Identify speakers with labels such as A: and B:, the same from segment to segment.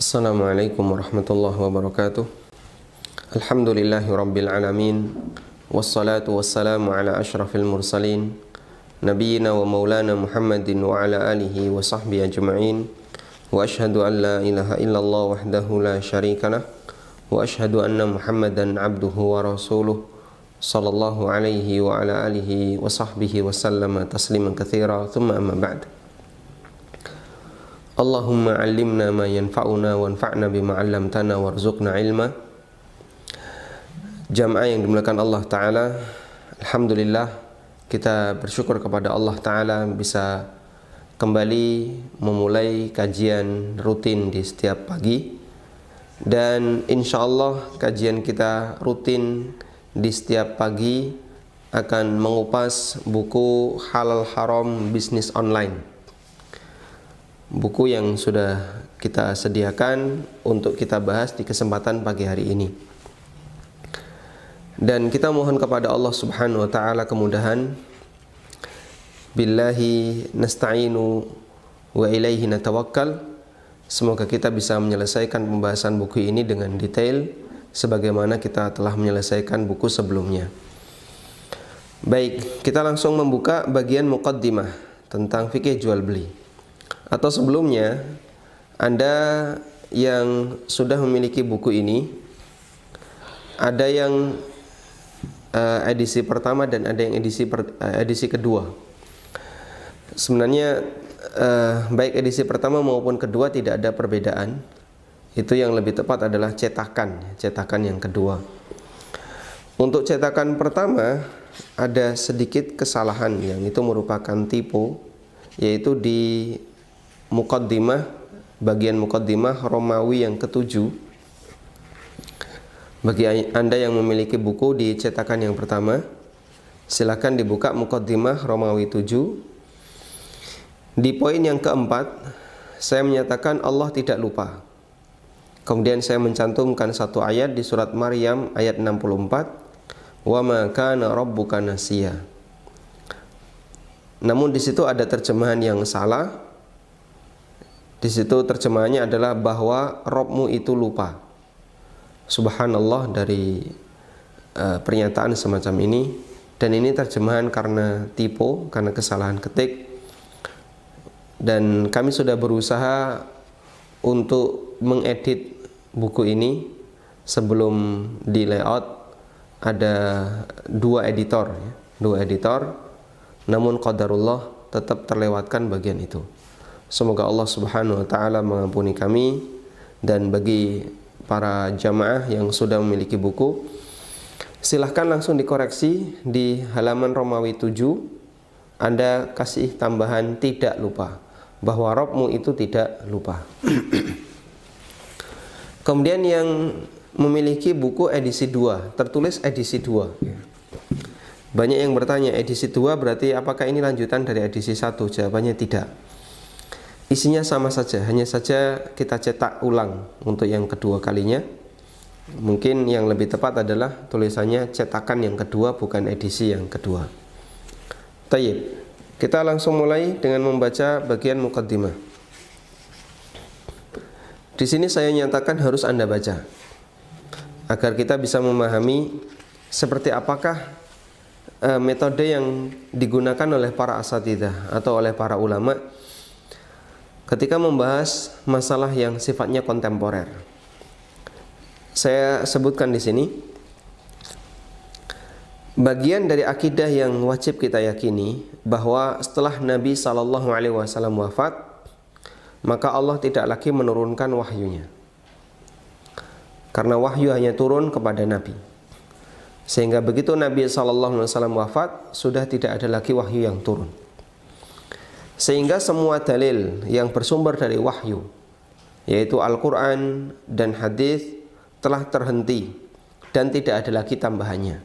A: Assalamualaikum warahmatullahi wabarakatuh. Alhamdulillahi rabbil alamin. Wassalatu wassalamu ala ashrafil mursalin Nabiyyina wa maulana Muhammadin wa ala alihi wa sahbihi ajma'in. Wa ashhadu an la ilaha illallah wahdahu la syarikalah. Wa ashhadu anna Muhammadan abduhu wa rasuluh sallallahu alaihi wa ala alihi wa sahbihi wa sallama tasliman katsira. Thumma amma ba'd. Allahumma 'allimna ma yanfa'una wanfa'na bima 'allamtana warzuqna ilma. Jamaah yang dimuliakan Allah Ta'ala, alhamdulillah kita bersyukur kepada Allah Ta'ala bisa kembali memulai kajian rutin di setiap pagi. Dan insya Allah kajian kita rutin di setiap pagi akan mengupas buku Halal Haram Bisnis Online, buku yang sudah kita sediakan untuk kita bahas di kesempatan pagi hari ini. Dan kita mohon kepada Allah Subhanahu wa taala kemudahan. Billahi nasta'inu wa ilaihi natawakkal. Semoga kita bisa menyelesaikan pembahasan buku ini dengan detail sebagaimana kita telah menyelesaikan buku sebelumnya. Baik, kita langsung membuka bagian muqaddimah tentang fikih jual beli. Atau sebelumnya, Anda yang sudah memiliki buku ini, ada yang edisi pertama dan ada yang edisi kedua. Sebenarnya baik edisi pertama maupun kedua tidak ada perbedaan. Itu yang lebih tepat adalah cetakan yang kedua. Untuk cetakan pertama ada sedikit kesalahan yang itu merupakan typo, yaitu di muqaddimah, bagian muqaddimah Romawi yang ke-7. Bagi Anda yang memiliki buku di cetakan yang pertama, silakan dibuka muqaddimah Romawi 7. Di poin yang keempat, saya menyatakan Allah tidak lupa. Kemudian saya mencantumkan satu ayat di surat Maryam ayat 64, "Wa ma kana rabbuka nasiya." Namun di situ ada terjemahan yang salah. Di situ terjemahannya adalah bahwa Rabbmu itu lupa. Subhanallah dari pernyataan semacam ini. Dan ini terjemahan karena typo, karena kesalahan ketik. Dan kami sudah berusaha untuk mengedit buku ini sebelum di layout. Ada dua editor. Namun qadarullah tetap terlewatkan bagian itu. Semoga Allah Subhanahu wa taala mengampuni kami, dan bagi para jamaah yang sudah memiliki buku, silahkan langsung dikoreksi di halaman Romawi 7. Anda kasih tambahan tidak lupa, bahwa Rabbmu itu tidak lupa. Kemudian yang memiliki buku edisi 2, tertulis edisi 2. Banyak yang bertanya, edisi 2 berarti apakah ini lanjutan dari edisi 1? Jawabannya tidak. Isinya sama saja, hanya saja kita cetak ulang untuk yang kedua kalinya. Mungkin yang lebih tepat adalah tulisannya cetakan yang kedua, bukan edisi yang kedua. Tayyib, kita langsung mulai dengan membaca bagian muqaddimah. Di sini saya nyatakan harus Anda baca, agar kita bisa memahami seperti apakah metode yang digunakan oleh para asatidzah atau oleh para ulama ketika membahas masalah yang sifatnya kontemporer. Saya sebutkan di sini bagian dari akidah yang wajib kita yakini, bahwa setelah Nabi SAW wafat, maka Allah tidak lagi menurunkan wahyunya, karena wahyu hanya turun kepada Nabi. Sehingga begitu Nabi SAW wafat, sudah tidak ada lagi wahyu yang turun. Sehingga semua dalil yang bersumber dari wahyu, yaitu Al-Quran dan hadis, telah terhenti dan tidak ada lagi tambahannya.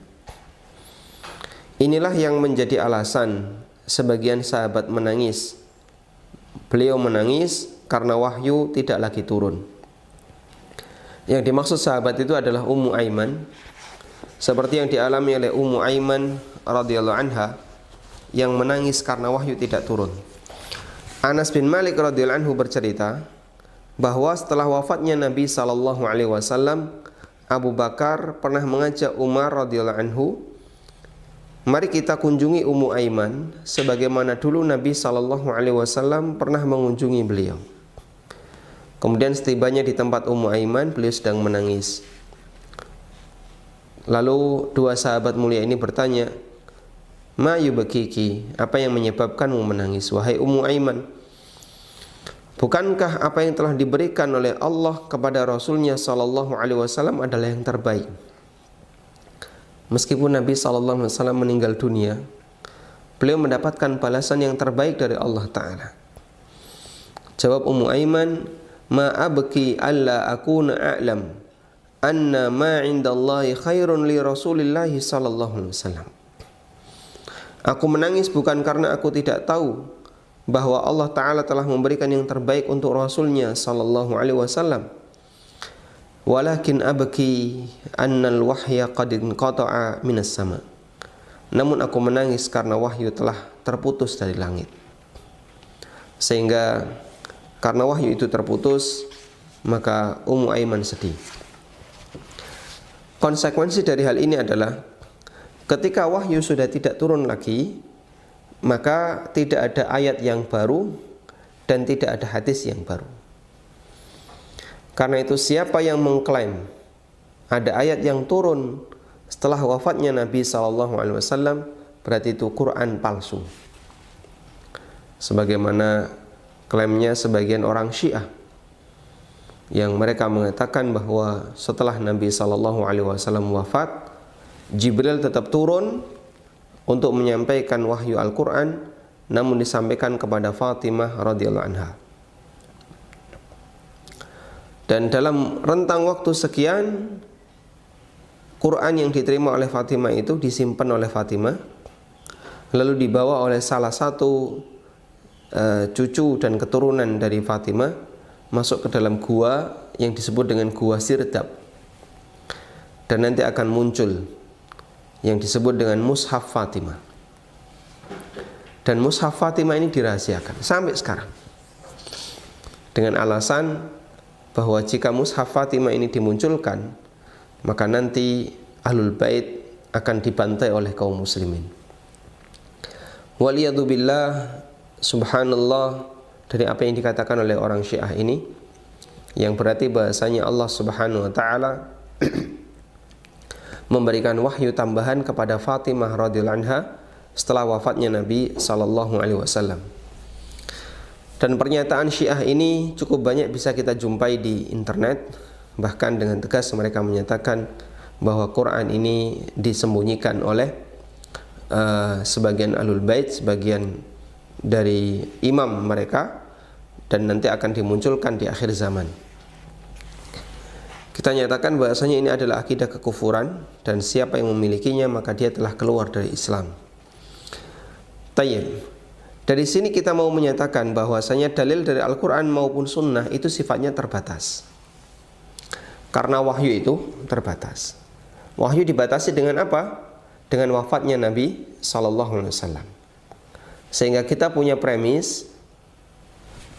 A: Inilah yang menjadi alasan sebagian sahabat menangis. Beliau menangis karena wahyu tidak lagi turun. Yang dimaksud sahabat itu adalah Ummu Aiman, seperti yang dialami oleh Ummu Aiman radhiyallahu anha, yang menangis karena wahyu tidak turun. Anas bin Malik radhiyallahu anhu bercerita, bahwa setelah wafatnya Nabi sallallahu alaihi wasallam, Abu Bakar pernah mengajak Umar radhiyallahu anhu, mari kita kunjungi Ummu Aiman sebagaimana dulu Nabi sallallahu alaihi wasallam pernah mengunjungi beliau. Kemudian setibanya di tempat Ummu Aiman, beliau sedang menangis. Lalu dua sahabat mulia ini bertanya, "Ma yubkiki?" Apa yang menyebabkanmu menangis wahai Ummu Aiman? Bukankah apa yang telah diberikan oleh Allah kepada Rasulnya sallallahu alaihi wasallam adalah yang terbaik? Meskipun Nabi sallallahu alaihi wasallam meninggal dunia, beliau mendapatkan balasan yang terbaik dari Allah Ta'ala. Jawab Ummu Aiman, "Ma abki alla akuna a'lam anna ma 'indallahi khairun li Rasulillahi sallallahu alaihi wasallam." Aku menangis bukan karena aku tidak tahu bahwa Allah Ta'ala telah memberikan yang terbaik untuk Rasulnya sallallahu alaihi wasallam, walakin abki annal wahya qad inqata'a minas sama. Namun aku menangis karena wahyu telah terputus dari langit. Sehingga karena wahyu itu terputus, maka Ummu Aiman sedih. Konsekuensi dari hal ini adalah ketika wahyu sudah tidak turun lagi, maka tidak ada ayat yang baru dan tidak ada hadis yang baru. Karena itu siapa yang mengklaim ada ayat yang turun setelah wafatnya Nabi SAW, berarti itu Quran palsu. Sebagaimana klaimnya sebagian orang Syiah yang mereka mengatakan bahwa setelah Nabi SAW wafat, Jibril tetap turun untuk menyampaikan wahyu Al-Quran, namun disampaikan kepada Fatimah radhiyallahu anha. Dan dalam rentang waktu sekian, Quran yang diterima oleh Fatimah itu disimpan oleh Fatimah, lalu dibawa oleh salah satu cucu dan keturunan dari Fatimah masuk ke dalam gua yang disebut dengan Gua Sirdab, dan nanti akan muncul yang disebut dengan Mushaf Fatimah. Dan Mushaf Fatimah ini dirahasiakan sampai sekarang dengan alasan bahwa jika Mushaf Fatimah ini dimunculkan, maka nanti Ahlul Bait akan dibantai oleh kaum muslimin. Waliyadu billah, subhanallah, dari apa yang dikatakan oleh orang Syiah ini, yang berarti bahasanya Allah Subhanahu wa Ta'ala memberikan wahyu tambahan kepada Fatimah radhiyallahu anha setelah wafatnya Nabi sallallahu alaihi wasallam. Dan pernyataan Syiah ini cukup banyak bisa kita jumpai di internet. Bahkan dengan tegas mereka menyatakan bahwa Quran ini disembunyikan oleh sebagian Ahlul Bait, sebagian dari imam mereka, dan nanti akan dimunculkan di akhir zaman. Kita nyatakan bahasanya ini adalah akidah kekufuran, dan siapa yang memilikinya maka dia telah keluar dari Islam. Tayyib. Dari sini kita mau menyatakan bahwasanya dalil dari Al-Quran maupun Sunnah itu sifatnya terbatas, karena wahyu itu terbatas. Wahyu dibatasi dengan apa? Dengan wafatnya Nabi SAW. Sehingga kita punya premis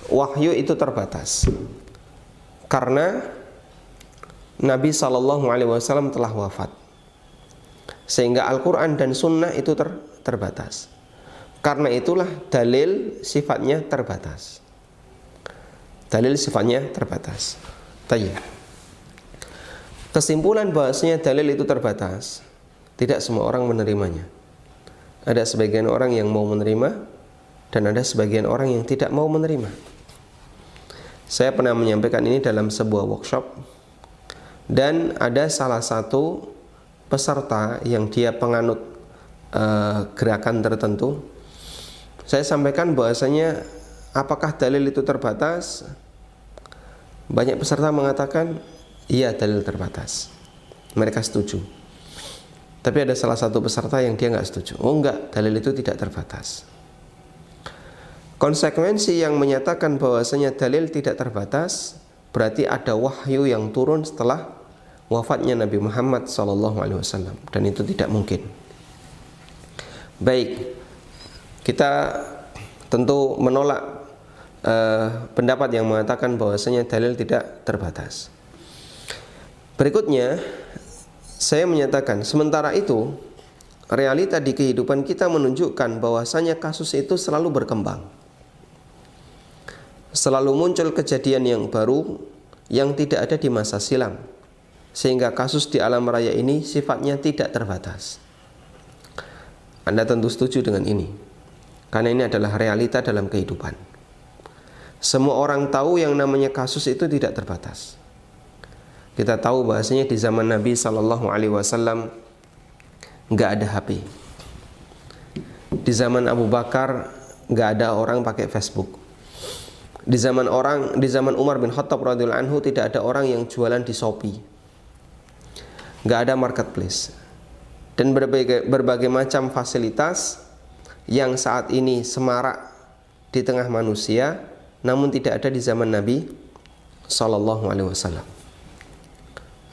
A: wahyu itu terbatas karena Nabi SAW telah wafat. Sehingga Al-Quran dan Sunnah itu terbatas. Karena itulah dalil sifatnya terbatas. Dalil sifatnya terbatas. Tayyib. Kesimpulan bahasanya dalil itu terbatas, tidak semua orang menerimanya. Ada sebagian orang yang mau menerima, dan ada sebagian orang yang tidak mau menerima. Saya pernah menyampaikan ini dalam sebuah workshop, dan ada salah satu peserta yang dia penganut gerakan tertentu. Saya sampaikan bahwasanya apakah dalil itu terbatas? Banyak peserta mengatakan iya, dalil terbatas. Mereka setuju. Tapi ada salah satu peserta yang dia nggak setuju. Oh enggak, dalil itu tidak terbatas. Konsekuensi yang menyatakan bahwasanya dalil tidak terbatas berarti ada wahyu yang turun setelah wafatnya Nabi Muhammad SAW, dan itu tidak mungkin. Baik, kita tentu menolak pendapat yang mengatakan bahwasanya dalil tidak terbatas. Berikutnya, saya menyatakan sementara itu realita di kehidupan kita menunjukkan bahwasanya kasus itu selalu berkembang. Selalu muncul kejadian yang baru yang tidak ada di masa silam, sehingga kasus di alam raya ini sifatnya tidak terbatas. Anda tentu setuju dengan ini, karena ini adalah realita dalam kehidupan. Semua orang tahu yang namanya kasus itu tidak terbatas. Kita tahu bahasanya di zaman Nabi SAW nggak ada HP. Di zaman Abu Bakar nggak ada orang pakai Facebook. Di zaman Umar bin Khattab radhiyallahu anhu tidak ada orang yang jualan di Shopee. Nggak ada marketplace. Dan berbagai macam fasilitas yang saat ini semarak di tengah manusia, namun tidak ada di zaman Nabi SAW.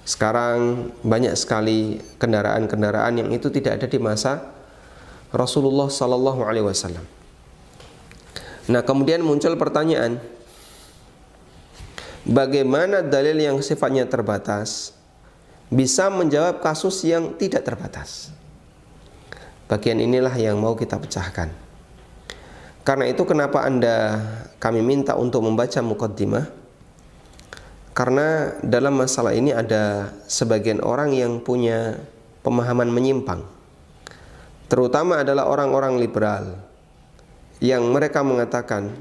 A: Sekarang banyak sekali kendaraan-kendaraan yang itu tidak ada di masa Rasulullah SAW. Nah, kemudian muncul pertanyaan, bagaimana dalil yang sifatnya terbatas bisa menjawab kasus yang tidak terbatas? Bagian inilah yang mau kita pecahkan. Karena itu kenapa kami minta untuk membaca muqaddimah. Karena dalam masalah ini ada sebagian orang yang punya pemahaman menyimpang. Terutama adalah orang-orang liberal yang mereka mengatakan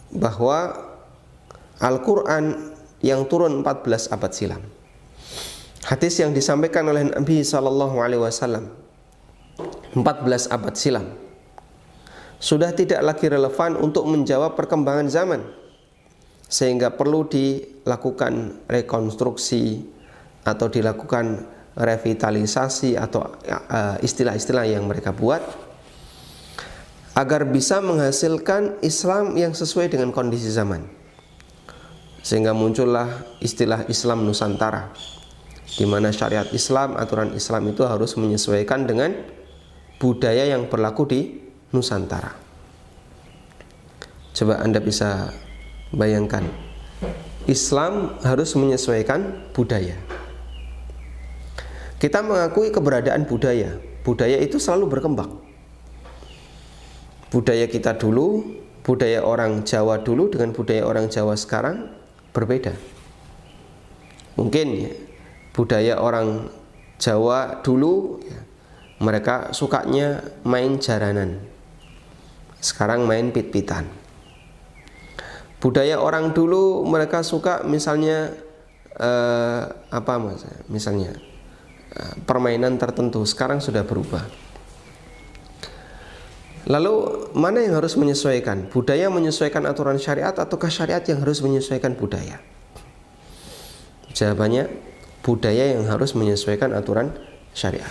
A: bahwa Al-Quran yang turun 14 abad silam, hadis yang disampaikan oleh Nabi SAW 14 abad silam, sudah tidak lagi relevan untuk menjawab perkembangan zaman, sehingga perlu dilakukan rekonstruksi atau dilakukan revitalisasi atau istilah-istilah yang mereka buat agar bisa menghasilkan Islam yang sesuai dengan kondisi zaman. Sehingga muncullah istilah Islam Nusantara, di mana syariat Islam, aturan Islam itu harus menyesuaikan dengan budaya yang berlaku di Nusantara. Coba Anda bisa bayangkan, Islam harus menyesuaikan budaya. Kita mengakui keberadaan budaya. Budaya itu selalu berkembang. Budaya kita dulu, budaya orang Jawa dulu dengan budaya orang Jawa sekarang berbeda. Mungkin ya, budaya orang Jawa dulu ya, mereka sukanya main jaranan, sekarang main pit-pitan. Budaya orang dulu mereka suka misalnya permainan tertentu, sekarang sudah berubah. Lalu mana yang harus menyesuaikan? Budaya menyesuaikan aturan syariat ataukah syariat yang harus menyesuaikan budaya? Jawabannya, budaya yang harus menyesuaikan aturan syariat.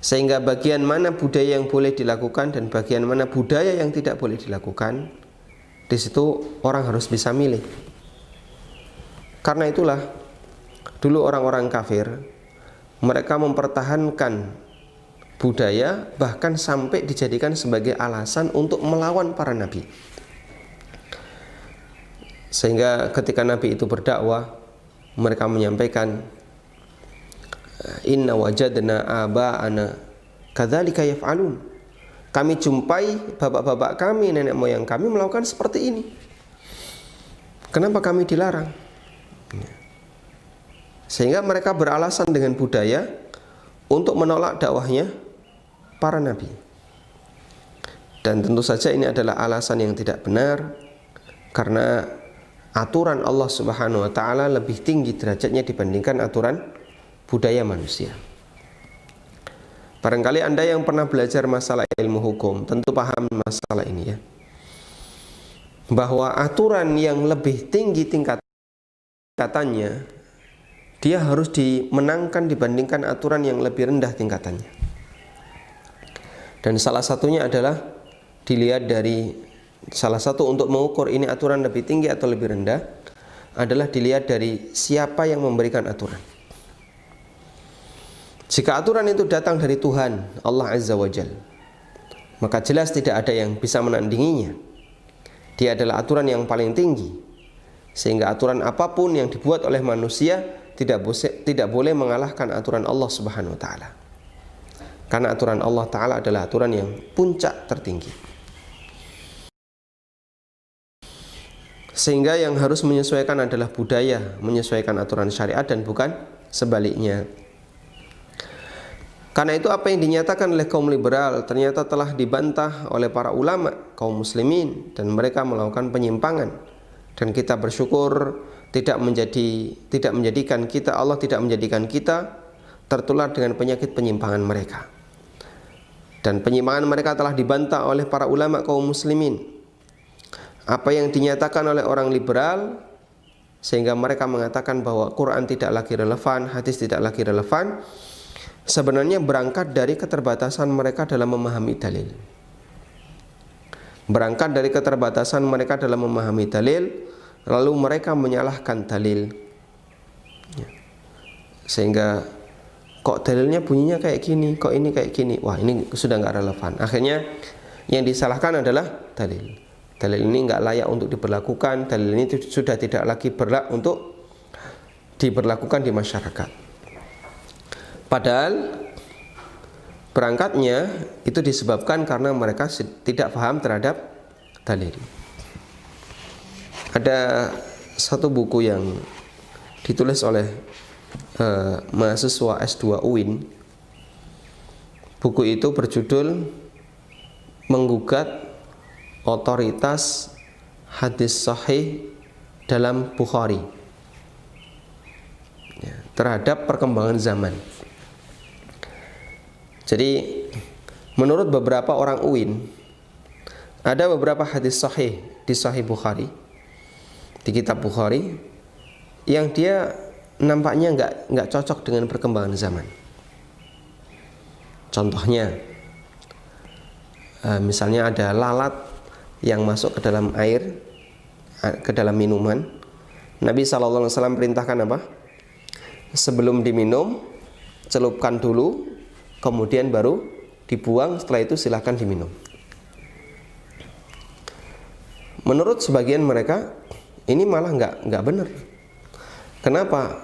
A: Sehingga bagian mana budaya yang boleh dilakukan dan bagian mana budaya yang tidak boleh dilakukan, di situ orang harus bisa milih. Karena itulah dulu orang-orang kafir mereka mempertahankan budaya bahkan sampai dijadikan sebagai alasan untuk melawan para nabi. Sehingga ketika nabi itu berdakwah, mereka menyampaikan, inna wajadna aba'ana kadzalika yaf'alun. Kami jumpai bapak-bapak kami, nenek moyang kami melakukan seperti ini. Kenapa kami dilarang? Sehingga mereka beralasan dengan budaya untuk menolak dakwahnya para nabi. Dan tentu saja ini adalah alasan yang tidak benar, karena aturan Allah Subhanahu wa taala lebih tinggi derajatnya dibandingkan aturan budaya manusia. Barangkali Anda yang pernah belajar masalah ilmu hukum tentu paham masalah ini ya, bahwa aturan yang lebih tinggi tingkatannya dia harus dimenangkan dibandingkan aturan yang lebih rendah tingkatannya. Dan salah satunya adalah dilihat dari salah satu untuk mengukur ini aturan lebih tinggi atau lebih rendah adalah dilihat dari siapa yang memberikan aturan. Jika aturan itu datang dari Tuhan Allah Azza wa Jalla, maka jelas tidak ada yang bisa menandinginya. Dia adalah aturan yang paling tinggi, sehingga aturan apapun yang dibuat oleh manusia tidak boleh mengalahkan aturan Allah Subhanahu wa taala. Karena aturan Allah taala adalah aturan yang puncak tertinggi. Sehingga yang harus menyesuaikan adalah budaya, menyesuaikan aturan syariat dan bukan sebaliknya. Karena itu apa yang dinyatakan oleh kaum liberal ternyata telah dibantah oleh para ulama kaum muslimin dan mereka melakukan penyimpangan. Dan kita bersyukur Allah tidak menjadikan kita tertular dengan penyakit penyimpangan mereka. Dan penyimpangan mereka telah dibantah oleh para ulama kaum muslimin. Apa yang dinyatakan oleh orang liberal sehingga mereka mengatakan bahwa Quran tidak lagi relevan, hadis tidak lagi relevan, sebenarnya berangkat dari keterbatasan mereka dalam memahami dalil. Berangkat dari keterbatasan mereka dalam memahami dalil, lalu mereka menyalahkan dalil. Sehingga kok dalilnya bunyinya kayak gini, kok ini kayak gini, wah ini sudah nggak relevan. Akhirnya yang disalahkan adalah dalil. Dalil ini nggak layak untuk diberlakukan, dalil ini sudah tidak lagi berlaku untuk diberlakukan di masyarakat. Padahal berangkatnya itu disebabkan karena mereka tidak paham terhadap dalil. Ada satu buku yang ditulis oleh mahasiswa S2 UIN. Buku itu berjudul Menggugat Otoritas Hadis Sahih dalam Bukhari terhadap perkembangan zaman. Jadi menurut beberapa orang UIN, ada beberapa hadis sahih di Sahih Bukhari, di kitab Bukhari, yang dia nampaknya nggak cocok dengan perkembangan zaman. Contohnya, misalnya ada lalat yang masuk ke dalam air, ke dalam minuman. Nabi SAW perintahkan apa? Sebelum diminum, celupkan dulu, kemudian baru dibuang, setelah itu silahkan diminum. Menurut sebagian mereka, ini malah nggak benar. Kenapa?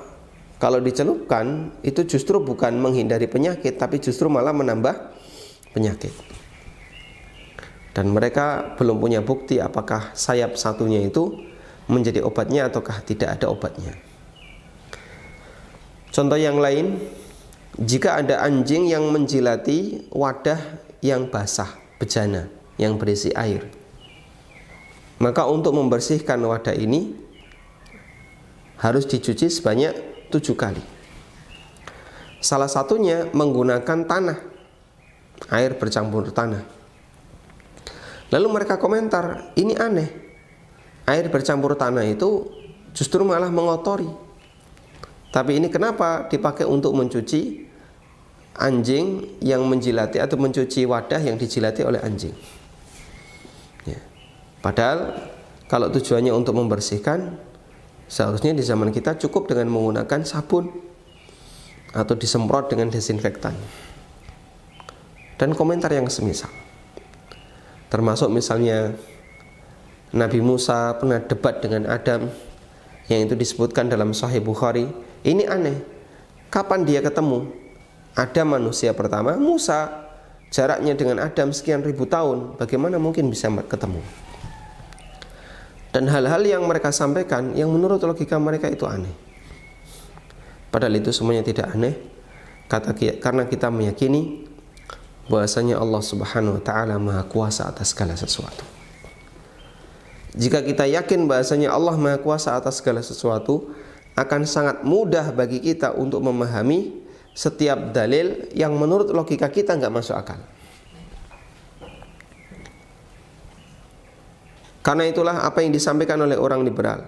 A: Kalau dicelupkan, itu justru bukan menghindari penyakit, tapi justru malah menambah penyakit. Dan mereka belum punya bukti apakah sayap satunya itu menjadi obatnya ataukah tidak ada obatnya. Contoh yang lain, jika ada anjing yang menjilati wadah yang basah, bejana, yang berisi air, maka untuk membersihkan wadah ini harus dicuci sebanyak 7 kali. Salah satunya menggunakan tanah, air bercampur tanah. Lalu mereka komentar, ini aneh, air bercampur tanah itu justru malah mengotori. Tapi ini kenapa dipakai untuk mencuci anjing yang menjilati atau mencuci wadah yang dijilati oleh anjing? Ya. Padahal kalau tujuannya untuk membersihkan, seharusnya di zaman kita cukup dengan menggunakan sabun atau disemprot dengan desinfektan. Dan komentar yang semisal. Termasuk misalnya Nabi Musa pernah debat dengan Adam, yang itu disebutkan dalam Sahih Bukhari. Ini aneh, kapan dia ketemu? Adam manusia pertama, Musa jaraknya dengan Adam sekian ribu tahun, bagaimana mungkin bisa ketemu? Dan hal-hal yang mereka sampaikan yang menurut logika mereka itu aneh. Padahal itu semuanya tidak aneh, karena kita meyakini bahwasanya Allah Subhanahu wa taala Maha Kuasa atas segala sesuatu. Jika kita yakin bahwasanya Allah Maha Kuasa atas segala sesuatu, akan sangat mudah bagi kita untuk memahami setiap dalil yang menurut logika kita nggak masuk akal. Karena itulah apa yang disampaikan oleh orang liberal,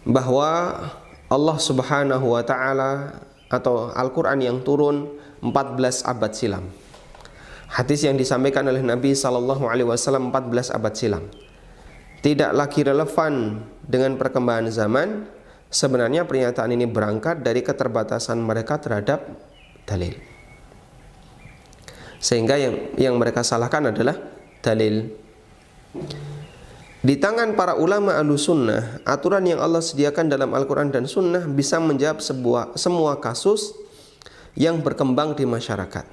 A: bahwa Allah Subhanahu wa taala atau Al-Quran yang turun 14 abad silam, hadis yang disampaikan oleh Nabi SAW 14 abad silam, tidak lagi relevan dengan perkembangan zaman. Sebenarnya pernyataan ini berangkat dari keterbatasan mereka terhadap dalil. Sehingga yang mereka salahkan adalah dalil. Di tangan para ulama Ahlussunnah, aturan yang Allah sediakan dalam Al-Quran dan Sunnah bisa menjawab semua kasus yang berkembang di masyarakat.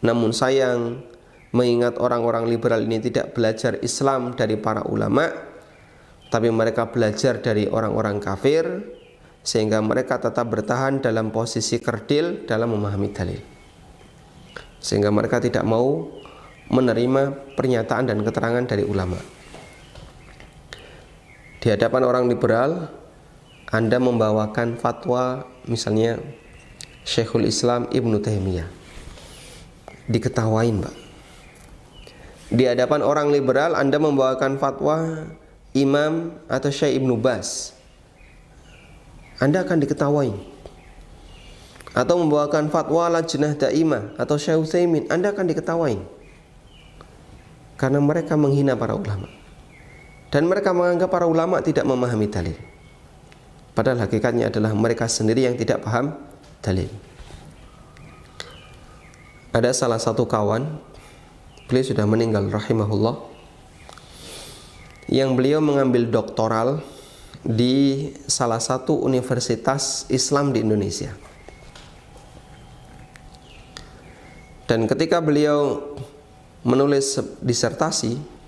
A: Namun sayang, mengingat orang-orang liberal ini tidak belajar Islam dari para ulama, tapi mereka belajar dari orang-orang kafir, sehingga mereka tetap bertahan dalam posisi kerdil dalam memahami dalil, sehingga mereka tidak mau menerima pernyataan dan keterangan dari ulama. Di hadapan orang liberal, Anda membawakan fatwa misalnya Syekhul Islam Ibnu Taimiyah, diketawain, Pak. Di hadapan orang liberal, Anda membawakan fatwa Imam atau Syekh Ibnu Baz, Anda akan diketawain. Atau membawakan fatwa Lajnah Daimah atau Syekh Utsaimin, Anda akan diketawain. Karena mereka menghina para ulama. Dan mereka menganggap para ulama tidak memahami dalil. Padahal hakikatnya adalah mereka sendiri yang tidak paham dalil. Ada salah satu kawan, beliau sudah meninggal rahimahullah, yang beliau mengambil doktoral di salah satu universitas Islam di Indonesia. Dan ketika beliau menulis disertasi,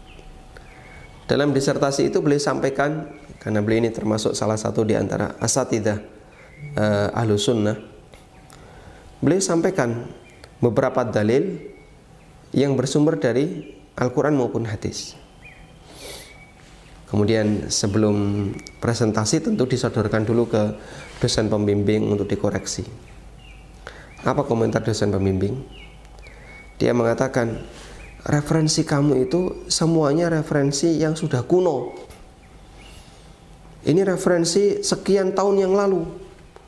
A: dalam disertasi itu beliau sampaikan, karena beliau ini termasuk salah satu di antara asatidzah Ahlussunnah, beliau sampaikan beberapa dalil yang bersumber dari Al-Quran maupun hadis. Kemudian sebelum presentasi tentu disodorkan dulu ke dosen pembimbing untuk dikoreksi. Apa komentar dosen pembimbing? Dia mengatakan, referensi kamu itu semuanya referensi yang sudah kuno. Ini referensi sekian tahun yang lalu,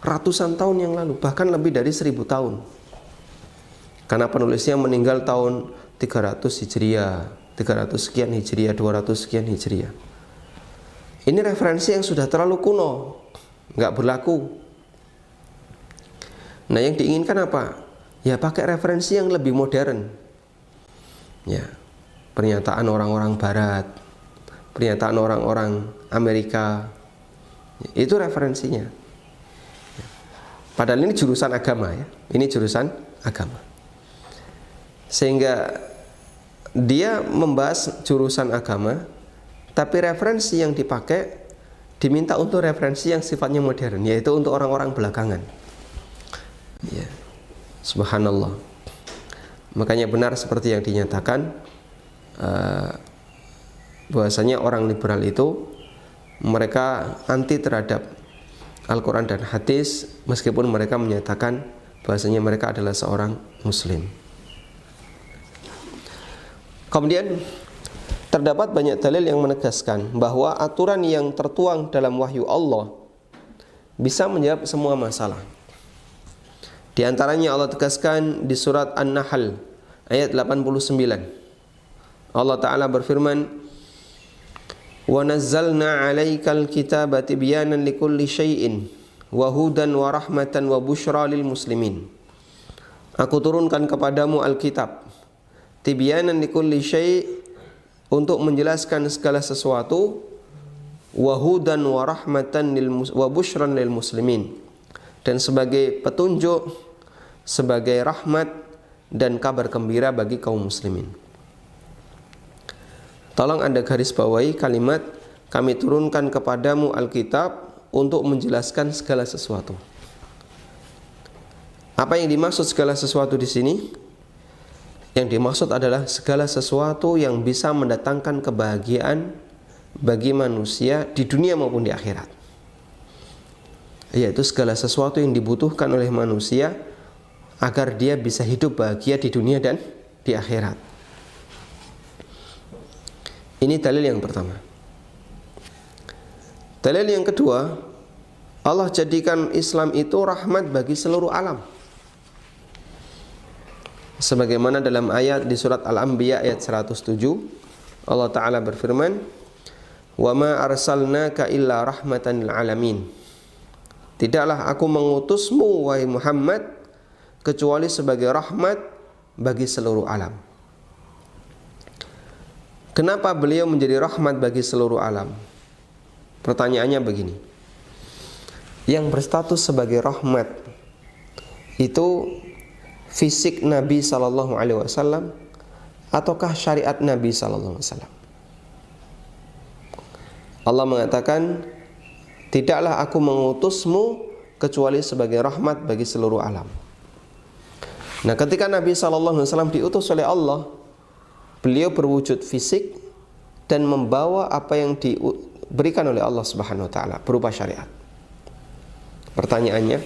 A: ratusan tahun yang lalu, bahkan lebih dari 1000 tahun. Karena penulisnya meninggal tahun 300 Hijriah, 300 sekian Hijriah, 200 sekian Hijriah. Ini referensi yang sudah terlalu kuno, nggak berlaku. Nah, yang diinginkan apa? Ya pakai referensi yang lebih modern. Ya, pernyataan orang-orang Barat, pernyataan orang-orang Amerika, itu referensinya. Padahal ini jurusan agama ya, ini jurusan agama. Sehingga dia membahas jurusan agama, tapi referensi yang dipakai diminta untuk referensi yang sifatnya modern, yaitu untuk orang-orang belakangan. Ya, subhanallah. Makanya benar seperti yang dinyatakan, bahwasanya orang liberal itu mereka anti terhadap Al-Quran dan hadis, meskipun mereka menyatakan bahwasanya mereka adalah seorang muslim. Kemudian terdapat banyak dalil yang menegaskan bahwa aturan yang tertuang dalam wahyu Allah bisa menjawab semua masalah. Di antaranya Allah tegaskan di surat An-Nahl ayat 89. Allah Ta'ala berfirman, "Wa nazzalna 'alaikal kitaba tibyanan likulli syai'in wa hudan wa rahmatan wa busyra lil muslimin." Aku turunkan kepadamu Alkitab tibyanan likulli syai', untuk menjelaskan segala sesuatu, wa hudan wa rahmatan wa busyran lil muslimin, dan sebagai petunjuk, sebagai rahmat dan kabar gembira bagi kaum muslimin. Tolong Anda garis bawahi kalimat kami turunkan kepadamu Alkitab untuk menjelaskan segala sesuatu. Apa yang dimaksud segala sesuatu di sini? Yang dimaksud adalah segala sesuatu yang bisa mendatangkan kebahagiaan bagi manusia di dunia maupun di akhirat. Yaitu segala sesuatu yang dibutuhkan oleh manusia agar dia bisa hidup bahagia di dunia dan di akhirat. Ini dalil yang pertama. Dalil yang kedua, Allah jadikan Islam itu rahmat bagi seluruh alam. Sebagaimana dalam ayat di surat Al-Anbiya ayat 107, Allah Ta'ala berfirman, "Wa ma arsalnaka illa rahmatan lil alamin." Tidaklah aku mengutusmu wahai Muhammad kecuali sebagai rahmat bagi seluruh alam. Kenapa beliau menjadi rahmat bagi seluruh alam? Pertanyaannya begini. Yang berstatus sebagai rahmat itu fisik Nabi sallallahu alaihi wasallam ataukah syariat Nabi sallallahu alaihi wasallam? Allah mengatakan, "Tidaklah aku mengutusmu kecuali sebagai rahmat bagi seluruh alam." Nah, ketika Nabi sallallahu alaihi wasallam diutus oleh Allah, beliau berwujud fisik dan membawa apa yang diberikan oleh Allah Subhanahu wa taala berupa syariat. Pertanyaannya,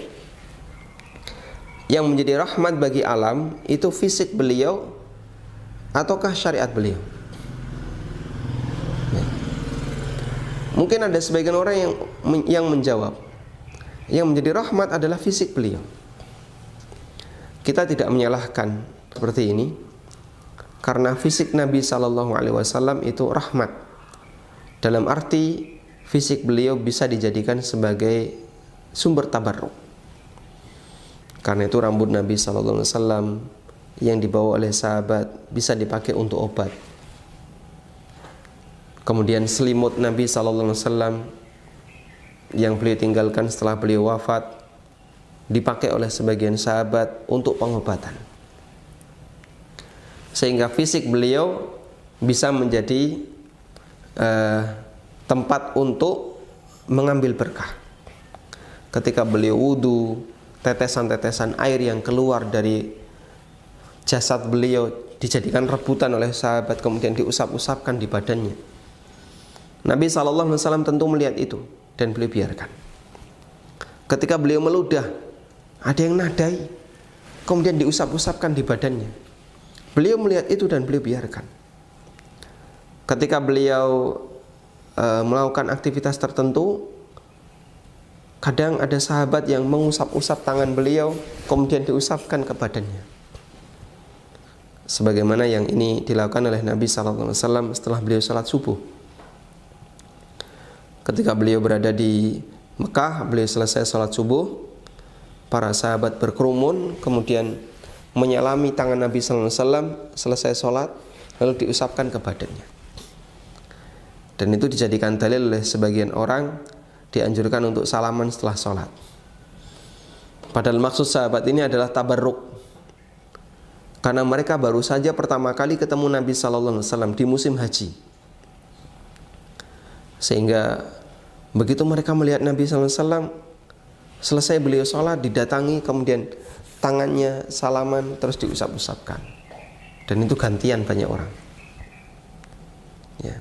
A: yang menjadi rahmat bagi alam itu fisik beliau ataukah syariat beliau? Ya. Mungkin ada sebagian orang yang menjawab, yang menjadi rahmat adalah fisik beliau. Kita tidak menyalahkan seperti ini, karena fisik Nabi sallallahu alaihi wasallam itu rahmat. Dalam arti fisik beliau bisa dijadikan sebagai sumber tabarruk. Karena itu rambut Nabi sallallahu alaihi wasallam yang dibawa oleh sahabat bisa dipakai untuk obat. Kemudian selimut Nabi sallallahu alaihi wasallam yang beliau tinggalkan setelah beliau wafat dipakai oleh sebagian sahabat untuk pengobatan. Sehingga fisik beliau bisa menjadi tempat untuk mengambil berkah. Ketika beliau wudu, tetesan-tetesan air yang keluar dari jasad beliau dijadikan rebutan oleh sahabat, kemudian diusap-usapkan di badannya. Nabi SAW tentu melihat itu dan beliau biarkan. Ketika beliau meludah, ada yang nadai, kemudian diusap-usapkan di badannya. Beliau melihat itu dan beliau biarkan. Ketika beliau melakukan aktivitas tertentu, kadang ada sahabat yang mengusap-usap tangan beliau, kemudian diusapkan ke badannya. Sebagaimana yang ini dilakukan oleh Nabi SAW setelah beliau salat subuh. Ketika beliau berada di Mekah, beliau selesai salat subuh, para sahabat berkerumun, kemudian menyalami tangan Nabi SAW selesai salat, lalu diusapkan ke badannya. Dan itu dijadikan dalil oleh sebagian orang, dianjurkan untuk salaman setelah sholat. Padahal maksud sahabat ini adalah tabarruk, karena mereka baru saja pertama kali ketemu Nabi SAW di musim haji. Sehingga begitu mereka melihat Nabi SAW, selesai beliau sholat, didatangi, kemudian tangannya salaman, terus diusap-usapkan. Dan itu gantian banyak orang, ya.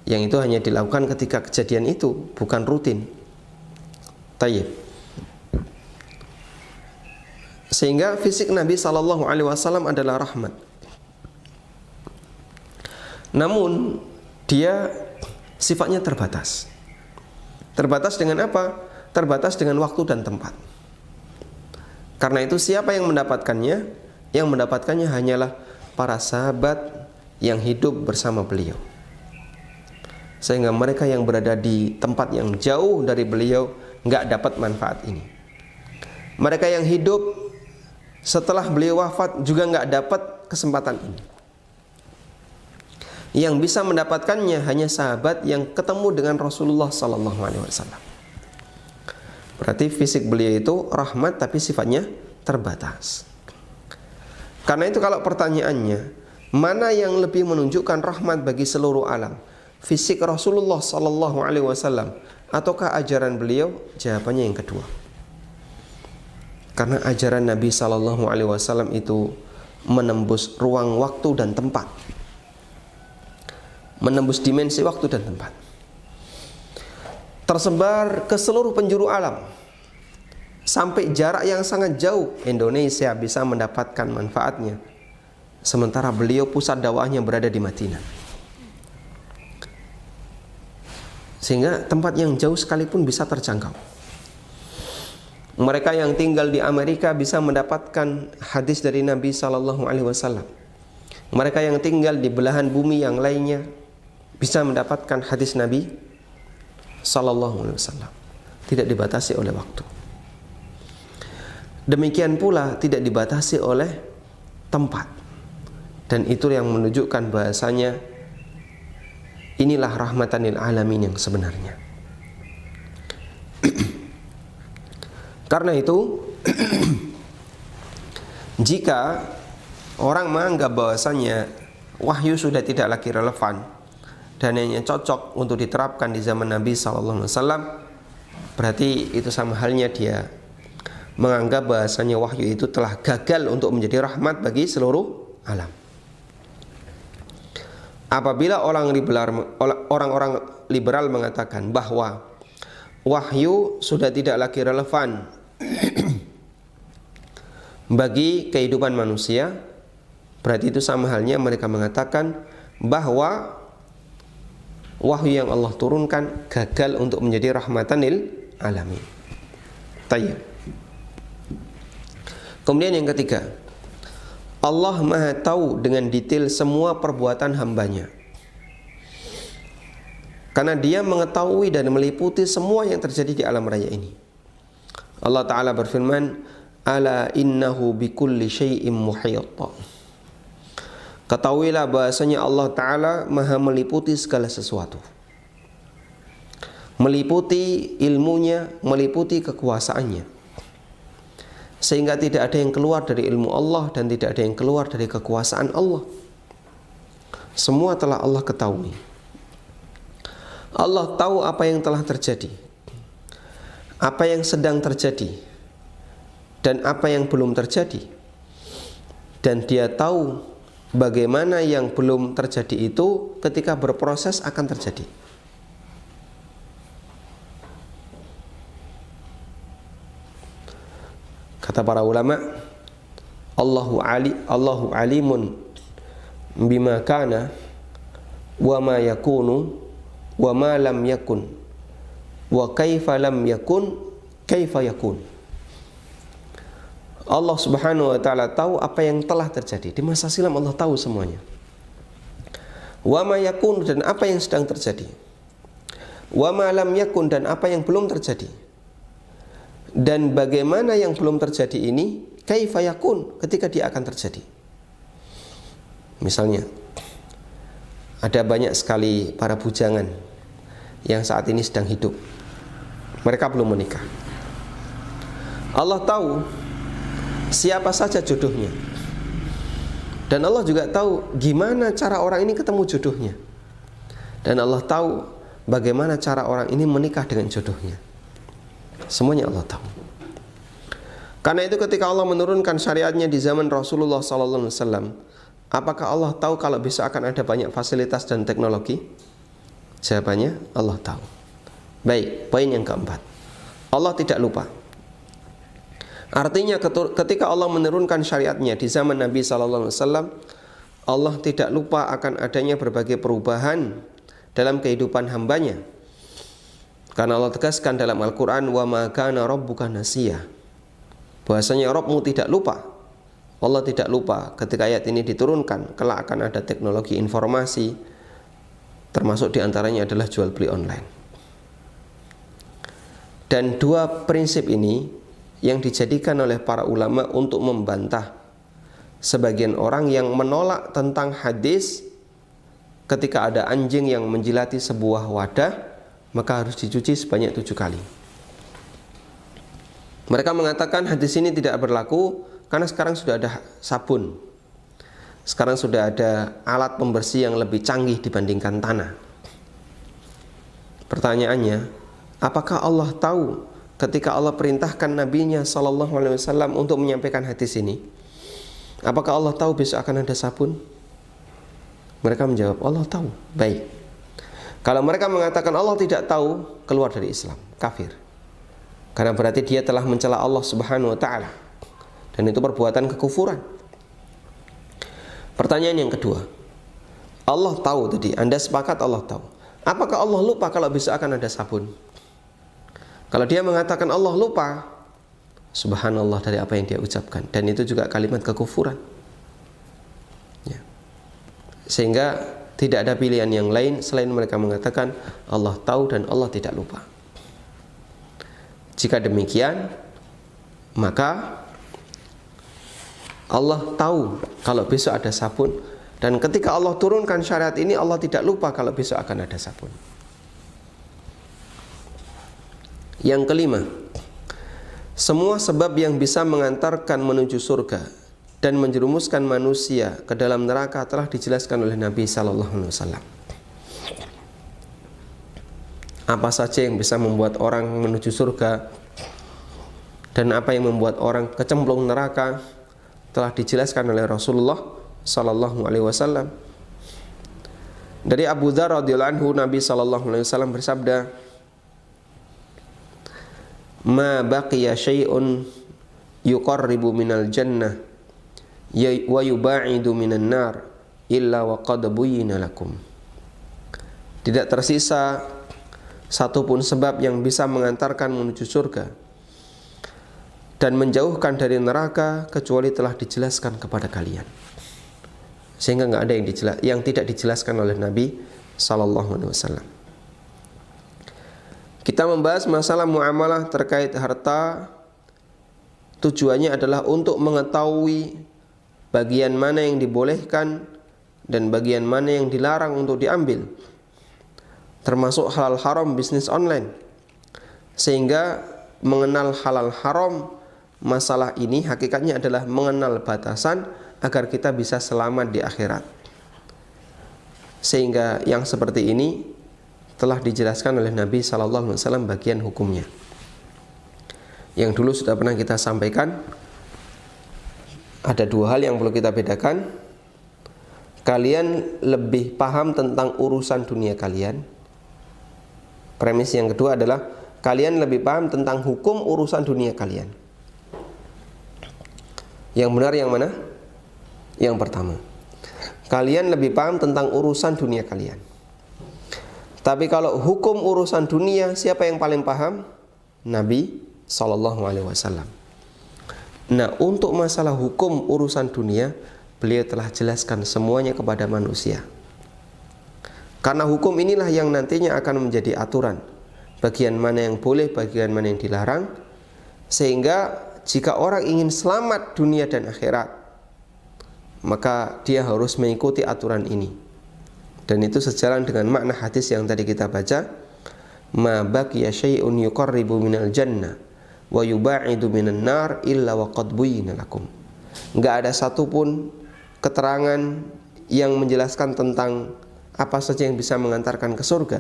A: Yang itu hanya dilakukan ketika kejadian itu, bukan rutin. Tayyib. Sehingga fisik Nabi sallallahu alaihi wasallam adalah rahmat. Namun dia sifatnya terbatas. Terbatas dengan apa? Terbatas dengan waktu dan tempat. Karena itu siapa yang mendapatkannya? Yang mendapatkannya hanyalah para sahabat yang hidup bersama beliau. Sehingga mereka yang berada di tempat yang jauh dari beliau nggak dapat manfaat ini. Mereka yang hidup setelah beliau wafat juga nggak dapat kesempatan ini. Yang bisa mendapatkannya hanya sahabat yang ketemu dengan Rasulullah SAW. Berarti fisik beliau itu rahmat tapi sifatnya terbatas. Karena itu kalau pertanyaannya, mana yang lebih menunjukkan rahmat bagi seluruh alam? Fisik Rasulullah sallallahu alaihi wasallam ataukah ajaran beliau? Jawabannya yang kedua. Karena ajaran Nabi sallallahu alaihi wasallam itu menembus ruang waktu dan tempat. Menembus dimensi waktu dan tempat. Tersebar ke seluruh penjuru alam. Sampai jarak yang sangat jauh Indonesia bisa mendapatkan manfaatnya. Sementara beliau pusat dakwahnya berada di Madinah. Sehingga tempat yang jauh sekalipun bisa terjangkau. Mereka yang tinggal di Amerika bisa mendapatkan hadis dari Nabi sallallahu alaihi wasallam. Mereka yang tinggal di belahan bumi yang lainnya bisa mendapatkan hadis Nabi sallallahu alaihi wasallam. Tidak dibatasi oleh waktu. Demikian pula tidak dibatasi oleh tempat. Dan itu yang menunjukkan bahasanya inilah rahmatan lil alamin yang sebenarnya. Karena itu jika orang menganggap bahwasanya wahyu sudah tidak lagi relevan dan hanya cocok untuk diterapkan di zaman Nabi SAW, berarti itu sama halnya dia menganggap bahwasanya wahyu itu telah gagal untuk menjadi rahmat bagi seluruh alam. Apabila orang-orang liberal mengatakan bahwa wahyu sudah tidak lagi relevan bagi kehidupan manusia, berarti itu sama halnya mereka mengatakan bahwa wahyu yang Allah turunkan gagal untuk menjadi rahmatan lil alamin. Tayyib. Kemudian yang ketiga, Allah Maha tahu dengan detail semua perbuatan hambanya, karena Dia mengetahui dan meliputi semua yang terjadi di alam raya ini. Allah Ta'ala berfirman, ala innahu bikulli syai'im muhit. Ketahuilah bahasanya Allah Ta'ala maha meliputi segala sesuatu, meliputi ilmunya, meliputi kekuasaannya, sehingga tidak ada yang keluar dari ilmu Allah dan tidak ada yang keluar dari kekuasaan Allah. Semua telah Allah ketahui. Allah tahu apa yang telah terjadi, apa yang sedang terjadi, dan apa yang belum terjadi. Dan Dia tahu bagaimana yang belum terjadi itu ketika berproses akan terjadi. Kata para ulama, Allahu alimun bima kana wa ma yakunu wa ma lam yakun wa kaifa lam yakun kaifa yakun. Allah Subhanahu wa taala tahu apa yang telah terjadi di masa silam. Allah tahu semuanya. Wa ma yakun, dan apa yang sedang terjadi. Wa ma lam yakun, dan apa yang belum terjadi. Dan bagaimana yang belum terjadi ini kaifa yakun, ketika dia akan terjadi. Misalnya ada banyak sekali para bujangan yang saat ini sedang hidup, mereka belum menikah. Allah tahu siapa saja jodohnya, dan Allah juga tahu gimana cara orang ini ketemu jodohnya, dan Allah tahu bagaimana cara orang ini menikah dengan jodohnya. Semuanya Allah tahu. Karena itu ketika Allah menurunkan syariatnya di zaman Rasulullah SAW, apakah Allah tahu kalau besok akan ada banyak fasilitas dan teknologi? Jawabannya Allah tahu. Baik, poin yang keempat, Allah tidak lupa. Artinya ketika Allah menurunkan syariatnya di zaman Nabi SAW, Allah tidak lupa akan adanya berbagai perubahan dalam kehidupan hambanya. Karena Allah tegaskan dalam Al-Quran, wa ma kana rabbuka nasiya, bahwasanya Rabbmu tidak lupa. Allah tidak lupa ketika ayat ini diturunkan, kelak akan ada teknologi informasi, termasuk diantaranya adalah jual beli online. Dan dua prinsip ini yang dijadikan oleh para ulama untuk membantah sebagian orang yang menolak tentang hadis ketika ada anjing yang menjilati sebuah wadah, maka harus dicuci sebanyak 7 kali. Mereka mengatakan hadis ini tidak berlaku karena sekarang sudah ada sabun, sekarang sudah ada alat pembersih yang lebih canggih dibandingkan tanah. Pertanyaannya, apakah Allah tahu ketika Allah perintahkan Nabi-Nya SAW untuk menyampaikan hadis ini, apakah Allah tahu besok akan ada sabun? Mereka menjawab, Allah tahu. Baik. Kalau mereka mengatakan Allah tidak tahu, keluar dari Islam, kafir. Karena berarti dia telah mencela Allah Subhanahu wa taala, dan itu perbuatan kekufuran. Pertanyaan yang kedua, Allah tahu tadi, Anda sepakat Allah tahu. Apakah Allah lupa kalau besok akan ada sabun? Kalau dia mengatakan Allah lupa, subhanallah dari apa yang dia ucapkan, dan itu juga kalimat kekufuran. Ya. Sehingga tidak ada pilihan yang lain selain mereka mengatakan Allah tahu dan Allah tidak lupa. Jika demikian, maka Allah tahu kalau besok ada sabun, Dan ketika Allah turunkan syariat ini, Allah tidak lupa kalau besok akan ada sabun. Yang kelima, semua sebab yang bisa mengantarkan menuju surga dan menjerumuskan manusia ke dalam neraka telah dijelaskan oleh Nabi sallallahu alaihi wasallam. Apa saja yang bisa membuat orang menuju surga dan apa yang membuat orang kecemplung neraka telah dijelaskan oleh Rasulullah sallallahu alaihi wasallam. Dari Abu Dzar radhiyallahu anhu, Nabi sallallahu alaihi wasallam bersabda, "Ma baqiya syai'un yuqarribu minal jannah wa yuba'idu minan nar illa wa qad buyyina lakum." Tidak tersisa satupun sebab yang bisa mengantarkan menuju surga dan menjauhkan dari neraka kecuali telah dijelaskan kepada kalian. Sehingga nggak ada yang tidak dijelaskan oleh Nabi sallallahu alaihi wasallam. Kita membahas masalah muamalah terkait harta. Tujuannya adalah untuk mengetahui bagian mana yang dibolehkan dan bagian mana yang dilarang untuk diambil, termasuk halal haram bisnis online. Sehingga mengenal halal haram masalah ini hakikatnya adalah mengenal batasan agar kita bisa selamat di akhirat. Sehingga yang seperti ini telah dijelaskan oleh Nabi sallallahu alaihi wasallam bagian hukumnya. Yang dulu sudah pernah kita sampaikan, ada dua hal yang perlu kita bedakan. Kalian lebih paham tentang urusan dunia kalian. Premis yang kedua adalah kalian lebih paham tentang hukum urusan dunia kalian. Yang benar yang mana? Yang pertama. Kalian lebih paham tentang urusan dunia kalian. Tapi kalau hukum urusan dunia, siapa yang paling paham? Nabi sallallahu alaihi wasallam. Nah, untuk masalah hukum urusan dunia, beliau telah jelaskan semuanya kepada manusia. Karena hukum inilah yang nantinya akan menjadi aturan, bagian mana yang boleh, bagian mana yang dilarang. Sehingga jika orang ingin selamat dunia dan akhirat, maka dia harus mengikuti aturan ini. Dan itu sejalan dengan makna hadis yang tadi kita baca, ma baqiya syai'un yuqarribu minal jannah wa yuba'idu minan nar illa wa qad buyyina lakum. Enggak ada satupun keterangan yang menjelaskan tentang apa saja yang bisa mengantarkan ke surga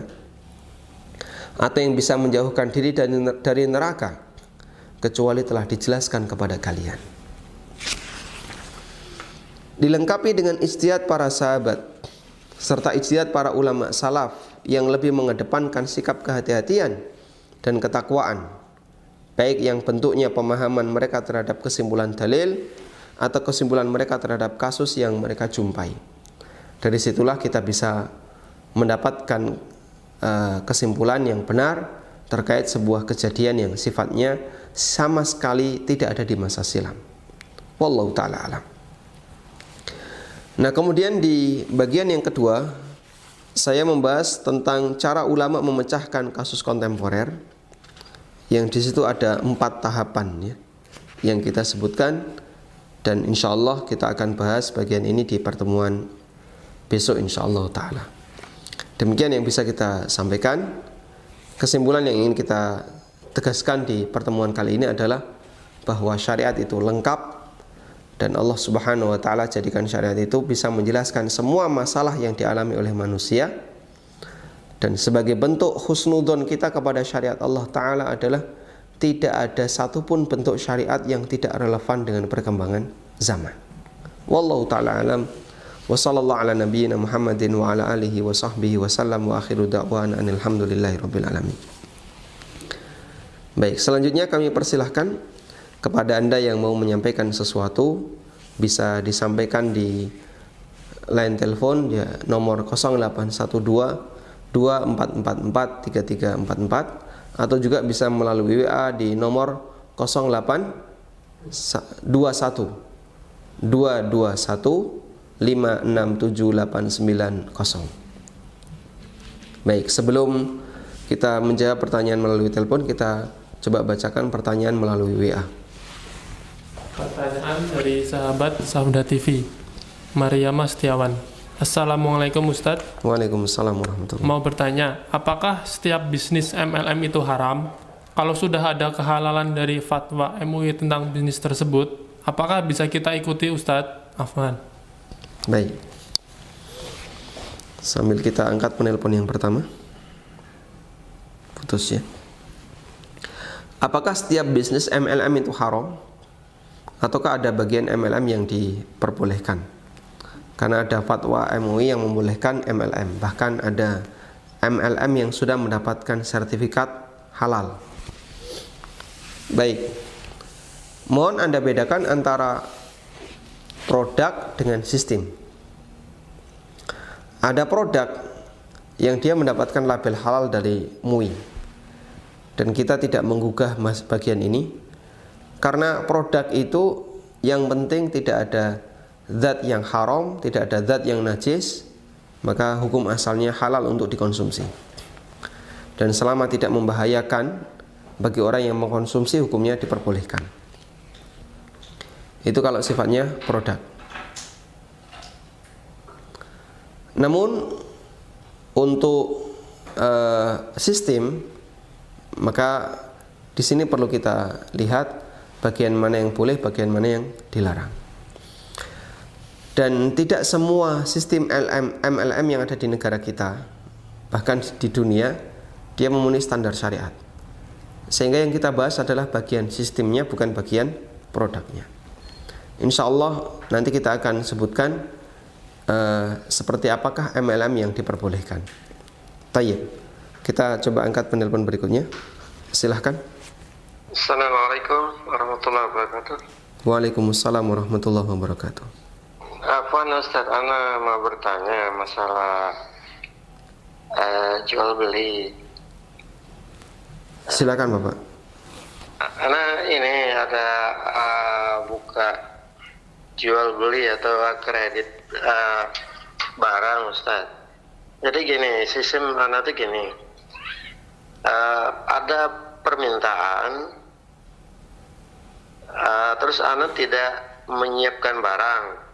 A: atau yang bisa menjauhkan diri dari neraka kecuali telah dijelaskan kepada kalian. Dilengkapi dengan ijtihad para sahabat serta ijtihad para ulama salaf yang lebih mengedepankan sikap kehati-hatian dan ketakwaan, baik yang bentuknya pemahaman mereka terhadap kesimpulan dalil atau kesimpulan mereka terhadap kasus yang mereka jumpai. Dari situlah kita bisa mendapatkan kesimpulan yang benar terkait sebuah kejadian yang sifatnya sama sekali tidak ada di masa silam. Wallahu ta'ala alam. Nah, kemudian di bagian yang kedua, saya membahas tentang cara ulama memecahkan kasus kontemporer, yang di situ ada 4 tahapan ya, yang kita sebutkan, dan insya Allah kita akan bahas bagian ini di pertemuan besok insya Allah ta'ala. Demikian yang bisa kita sampaikan. Kesimpulan yang ingin kita tegaskan di pertemuan kali ini adalah bahwa syariat itu lengkap, dan Allah subhanahu wa ta'ala jadikan syariat itu bisa menjelaskan semua masalah yang dialami oleh manusia. Dan sebagai bentuk husnudzon kita kepada syariat Allah ta'ala adalah tidak ada satupun bentuk syariat yang tidak relevan dengan perkembangan zaman. Wallahu ta'ala alam. Wa sallallahu ala nabiyyina Muhammadin wa ala alihi wa sahbihi wa sallam wa akhiru da'wana alhamdulillahi rabbil alamin. Baik, selanjutnya kami persilahkan kepada Anda yang mau menyampaikan sesuatu, bisa disampaikan di line telepon ya, nomor 0812 2444 3344, atau juga bisa melalui WA di nomor 0821 221 567890. Baik, sebelum kita menjawab pertanyaan melalui telepon, kita coba bacakan pertanyaan melalui WA.
B: Pertanyaan dari sahabat Samda TV, Mariama Setiawan. Assalamualaikum Ustadz.
A: Waalaikumsalam warahmatullahi.
B: Mau bertanya, apakah setiap bisnis MLM itu haram? Kalau sudah ada kehalalan dari fatwa MUI tentang bisnis tersebut, apakah bisa kita ikuti Ustadz? Afwan.
A: Baik. Sambil kita angkat penelpon yang pertama. Putus ya. Apakah setiap bisnis MLM itu haram? Ataukah ada bagian MLM yang diperbolehkan? Karena ada fatwa MUI yang membolehkan MLM. Bahkan ada MLM yang sudah mendapatkan sertifikat halal. Baik. Mohon Anda bedakan antara produk dengan sistem. Ada produk yang dia mendapatkan label halal dari MUI, dan kita tidak menggugah bagian ini karena produk itu yang penting tidak ada zat yang haram, tidak ada zat yang najis, maka hukum asalnya halal untuk dikonsumsi. Dan selama tidak membahayakan bagi orang yang mengkonsumsi, hukumnya diperbolehkan. Itu kalau sifatnya produk. Namun untuk sistem, maka di sini perlu kita lihat bagian mana yang boleh, bagian mana yang dilarang. Dan tidak semua sistem MLM yang ada di negara kita, bahkan di dunia, dia memenuhi standar syariat. Sehingga yang kita bahas adalah bagian sistemnya, bukan bagian produknya. Insya Allah nanti kita akan sebutkan seperti apakah MLM yang diperbolehkan. Tayyib. Kita coba angkat penelpon berikutnya. Silahkan.
C: Assalamualaikum warahmatullahi wabarakatuh.
A: Waalaikumsalam warahmatullahi wabarakatuh.
C: Afwan Ustaz, ana mau bertanya masalah jual beli.
A: Silakan Bapak.
C: Ana ini ada buka jual beli atau kredit barang Ustaz. Jadi gini, sistem ana tuh gini. Ada permintaan, terus ana tidak menyiapkan barang.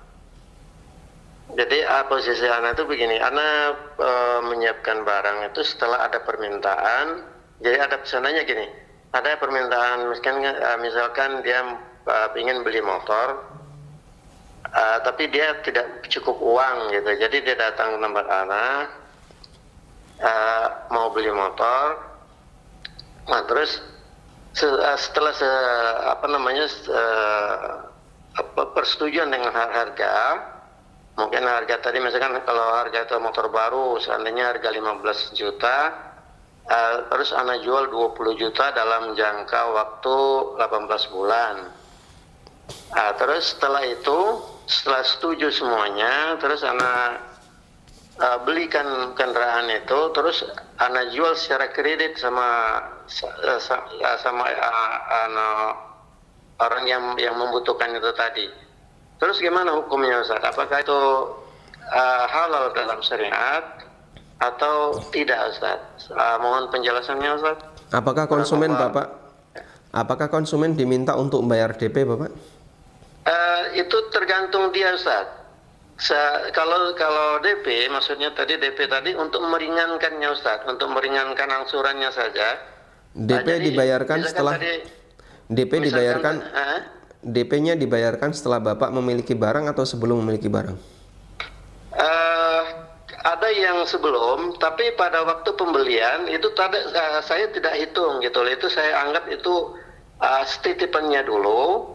C: Jadi posisi Ana itu begini, Ana menyiapkan barang itu setelah ada permintaan. Jadi ada pesanannya gini, ada permintaan misalkan dia ingin beli motor, tapi dia tidak cukup uang gitu. Jadi dia datang ke tempat Ana, mau beli motor. Nah terus setelah persetujuan dengan harga. Mungkin harga tadi misalkan kalau harga itu motor baru seandainya harga 15 juta, terus Ana jual 20 juta dalam jangka waktu 18 bulan. Terus setelah itu, setelah setuju semuanya, terus Ana belikan kendaraan itu, terus Ana jual secara kredit sama orang yang membutuhkan itu tadi. Terus gimana hukumnya Ustaz? Apakah itu halal dalam syariat atau tidak Ustaz? Mohon penjelasannya Ustaz.
A: Apakah konsumen diminta untuk membayar DP Bapak?
C: Itu tergantung dia Ustaz. Kalau DP, maksudnya tadi DP tadi untuk meringankannya Ustaz, untuk meringankan angsurannya saja.
A: DP dibayarkan setelah DP-nya dibayarkan setelah Bapak memiliki barang atau sebelum memiliki barang?
C: Ada yang sebelum, tapi pada waktu pembelian itu saya tidak hitung gitu. Itu saya anggap itu titipannya dulu.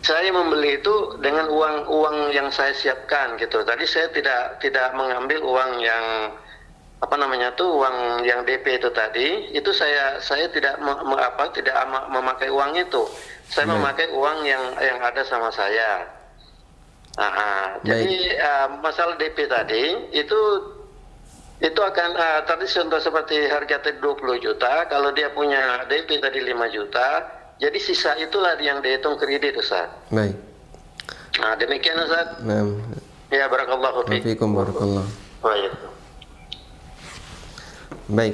C: Saya membeli itu dengan uang yang saya siapkan gitu. Tadi saya tidak mengambil uang yang uang yang DP itu tadi. Itu saya tidak memakai uang itu. Saya memakai uang yang ada sama saya. Jadi masalah DP tadi itu akan tadi contoh seperti harga tadi 20 juta, kalau dia punya DP tadi 5 juta, jadi sisa itulah yang dihitung kredit Ustaz.
A: Baik.
C: Nah, demikian Ustaz. Ya, barakallahu fiikum.
A: Barakallah. Baik.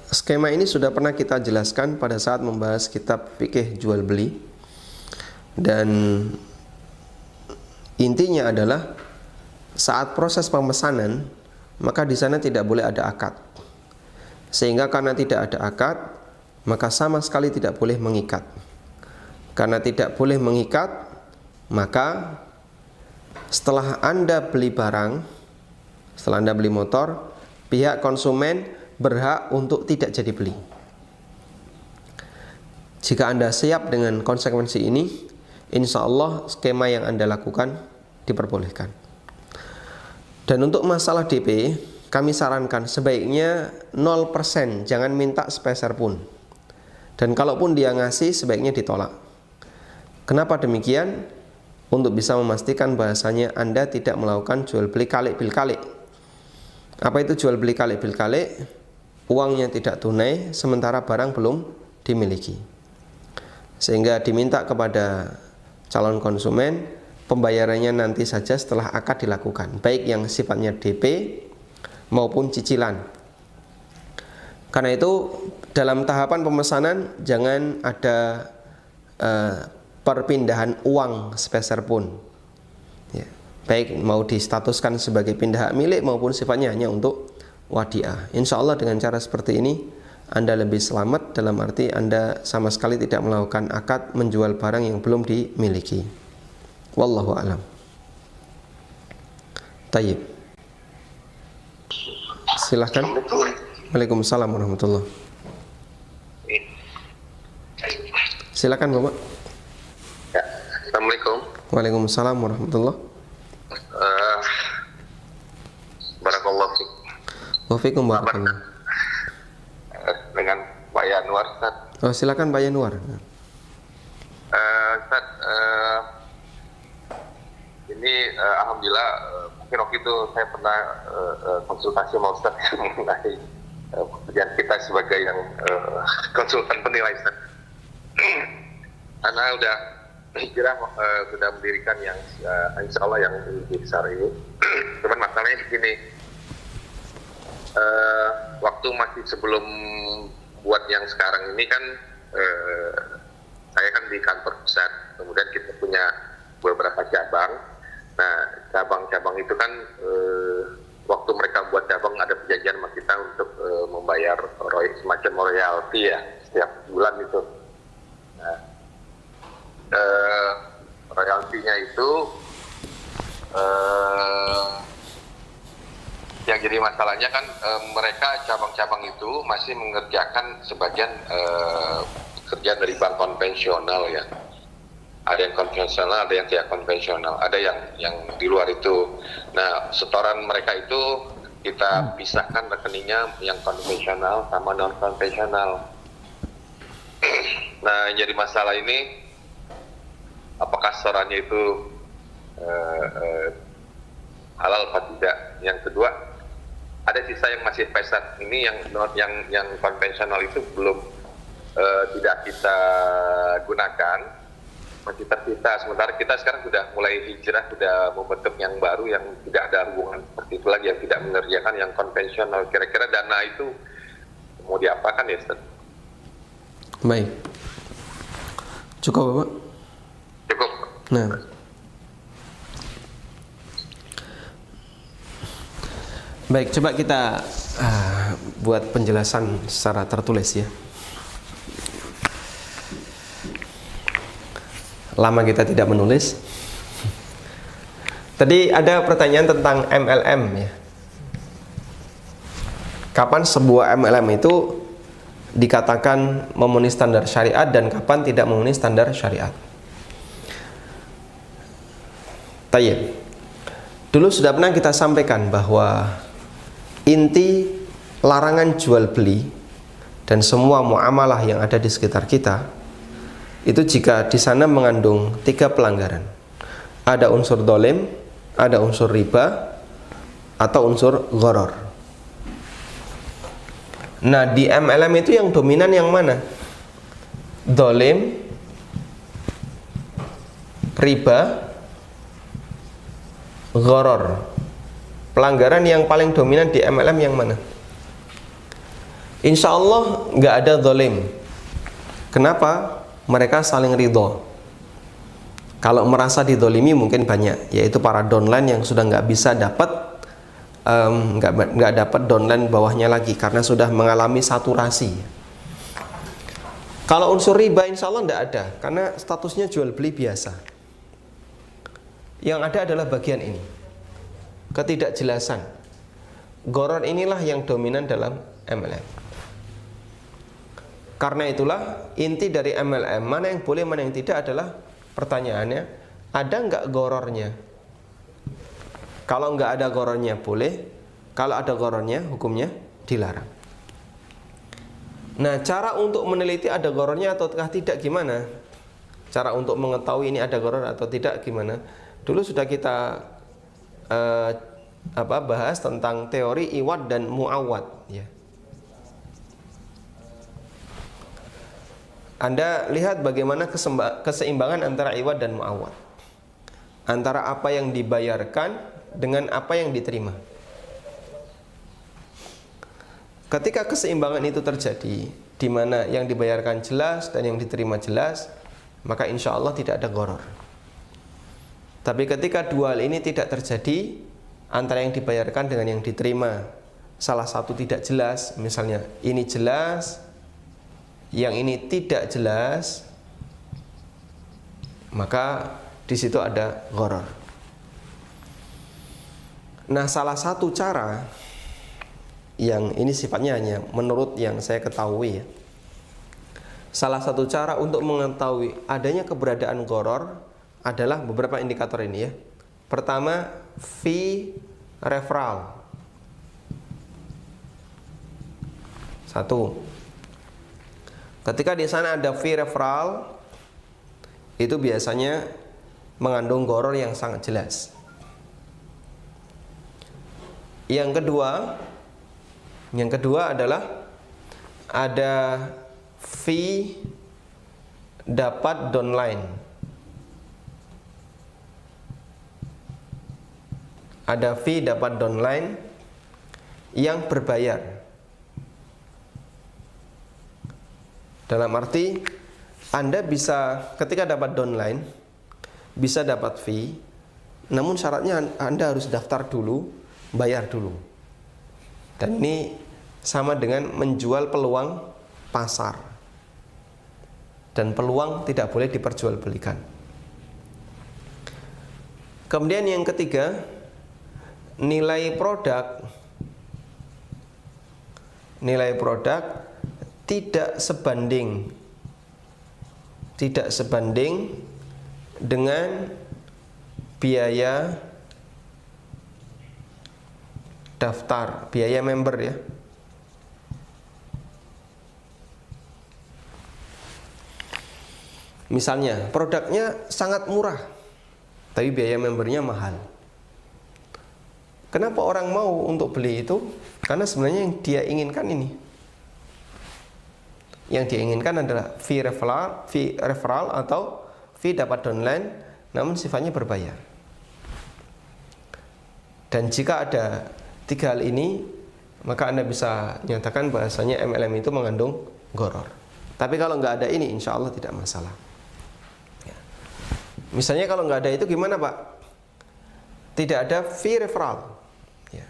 A: Skema ini sudah pernah kita jelaskan pada saat membahas kitab fikih jual beli, dan intinya adalah saat proses pemesanan, maka di sana tidak boleh ada akad. Sehingga karena tidak ada akad, maka sama sekali tidak boleh mengikat. Karena tidak boleh mengikat, maka setelah Anda beli barang, setelah Anda beli motor, pihak konsumen berhak untuk tidak jadi beli. Jika Anda siap dengan konsekuensi ini, insya Allah skema yang Anda lakukan diperbolehkan. Dan untuk masalah DP, kami sarankan sebaiknya 0%, jangan minta sepeser pun. Dan kalaupun dia ngasih, sebaiknya ditolak. Kenapa demikian? Untuk bisa memastikan bahasanya Anda tidak melakukan jual beli kalik bil kalik. Apa itu jual beli kalik bil kalik? Uangnya tidak tunai, sementara barang belum dimiliki. Sehingga diminta kepada calon konsumen pembayarannya nanti saja setelah akad dilakukan, baik yang sifatnya DP maupun cicilan. Karena itu dalam tahapan pemesanan jangan ada perpindahan uang sepeser pun, ya, baik mau distatuskan sebagai pindah hak milik maupun sifatnya hanya untuk wadiah. Insya Allah dengan cara seperti ini Anda lebih selamat, dalam arti Anda sama sekali tidak melakukan akad menjual barang yang belum dimiliki. Wallahu a'lam. Tayyib. Silahkan. Waalaikumsalam warahmatullahi. Silakan Bapak.
C: Ya, Assalamualaikum.
A: Waalaikumsalam warahmatullahi.
C: Barakallahu fiik.
A: Wafikum barakallah.
C: Dengan Pak Yanwar, Ustaz.
A: Oh, silakan Pak Yanwar.
C: Ustaz, ini alhamdulillah mungkin waktu itu saya pernah konsultasi sama Ustaz mengenai pekerjaan kita sebagai yang konsultan penilai, Ustaz. Karena udah hijrah, sudah mendirikan yang insya Allah yang lebih besar ini. Cuman masalahnya begini, waktu masih sebelum buat yang sekarang ini kan saya kan di kantor pusat, kemudian kita punya beberapa cabang. Nah, cabang-cabang itu kan waktu mereka buat cabang ada perjanjian sama kita untuk membayar semacam royalti ya setiap bulan itu. Nah, royaltinya itu yang jadi masalahnya kan mereka cabang-cabang itu masih mengerjakan sebagian kerjaan dari bank konvensional ya. Ada yang konvensional, ada yang tidak konvensional, ada yang di luar itu. Nah, setoran mereka itu kita pisahkan rekeningnya yang konvensional sama non konvensional. Nah, yang jadi masalah ini apakah setorannya itu halal atau tidak? Yang kedua, ada sisa yang masih pesat. Ini yang konvensional itu belum tidak kita gunakan, masih tersisa. Sementara kita sekarang sudah mulai hijrah, sudah membentuk yang baru yang tidak ada hubungan seperti itu lagi, yang tidak mengerjakan yang konvensional. Kira-kira dana itu mau diapakan ya, Ustaz?
A: Baik. Cukup Bapak?
C: Cukup.
A: Nah, baik, coba kita buat penjelasan secara tertulis ya. Lama kita tidak menulis. Tadi ada pertanyaan tentang MLM ya. Kapan sebuah MLM itu dikatakan memenuhi standar syariat dan kapan tidak memenuhi standar syariat? Tayyib. Dulu sudah pernah kita sampaikan bahwa inti larangan jual beli dan semua muamalah yang ada di sekitar kita itu jika di sana mengandung 3 pelanggaran. Ada unsur dolim, ada unsur riba, atau unsur gharar. Nah, di MLM itu yang dominan yang mana? Dolim, riba, gharar. Pelanggaran yang paling dominan di MLM yang mana? Insya Allah nggak ada dolim. Kenapa? Mereka saling ridho. Kalau merasa didolimi mungkin banyak, yaitu para downline yang sudah nggak bisa dapat nggak dapat downline bawahnya lagi karena sudah mengalami saturasi. Kalau unsur riba insya Allah nggak ada, karena statusnya jual beli biasa. Yang ada adalah bagian ini, ketidakjelasan. Gharar inilah yang dominan dalam MLM. Karena itulah inti dari MLM, mana yang boleh mana yang tidak adalah pertanyaannya, ada nggak ghararnya? Kalau nggak ada ghararnya boleh, kalau ada ghararnya hukumnya dilarang. Nah, cara untuk meneliti ada ghararnya ataukah tidak gimana? Cara untuk mengetahui ini ada gharar atau tidak gimana? Dulu sudah kita bahas tentang teori iwad dan muawad, ya. Anda lihat bagaimana keseimbangan antara iwad dan muawad, antara apa yang dibayarkan dengan apa yang diterima. Ketika keseimbangan itu terjadi, di mana yang dibayarkan jelas dan yang diterima jelas, maka insya Allah tidak ada gharar. Tapi ketika dua hal ini tidak terjadi, antara yang dibayarkan dengan yang diterima, salah satu tidak jelas, misalnya ini jelas, yang ini tidak jelas, maka di situ ada gharar. Nah, salah satu cara yang ini sifatnya hanya menurut yang saya ketahui, ya. Salah satu cara untuk mengetahui adanya keberadaan gharar adalah beberapa indikator ini, ya. Pertama, fee referral. Satu, ketika di sana ada fee referral, itu biasanya mengandung gharar yang sangat jelas. Yang kedua adalah ada fee dapat downline. Ada fee dapat downline yang berbayar. Dalam arti Anda bisa ketika dapat downline bisa dapat fee, namun syaratnya Anda harus daftar dulu, bayar dulu. Dan ini sama dengan menjual peluang pasar. Dan peluang tidak boleh diperjualbelikan. Kemudian yang ketiga, nilai produk tidak sebanding dengan biaya daftar, biaya member, ya. Misalnya produknya sangat murah tapi biaya membernya mahal. Kenapa orang mau untuk beli itu? Karena sebenarnya yang dia inginkan ini. Yang dia inginkan adalah fee referral atau fee dapat downline namun sifatnya berbayar. Dan jika ada tiga hal ini, maka Anda bisa nyatakan bahasanya MLM itu mengandung gharar. Tapi kalau nggak ada ini, insya Allah tidak masalah. Ya. Misalnya kalau nggak ada itu gimana, Pak? Tidak ada fee referral, ya.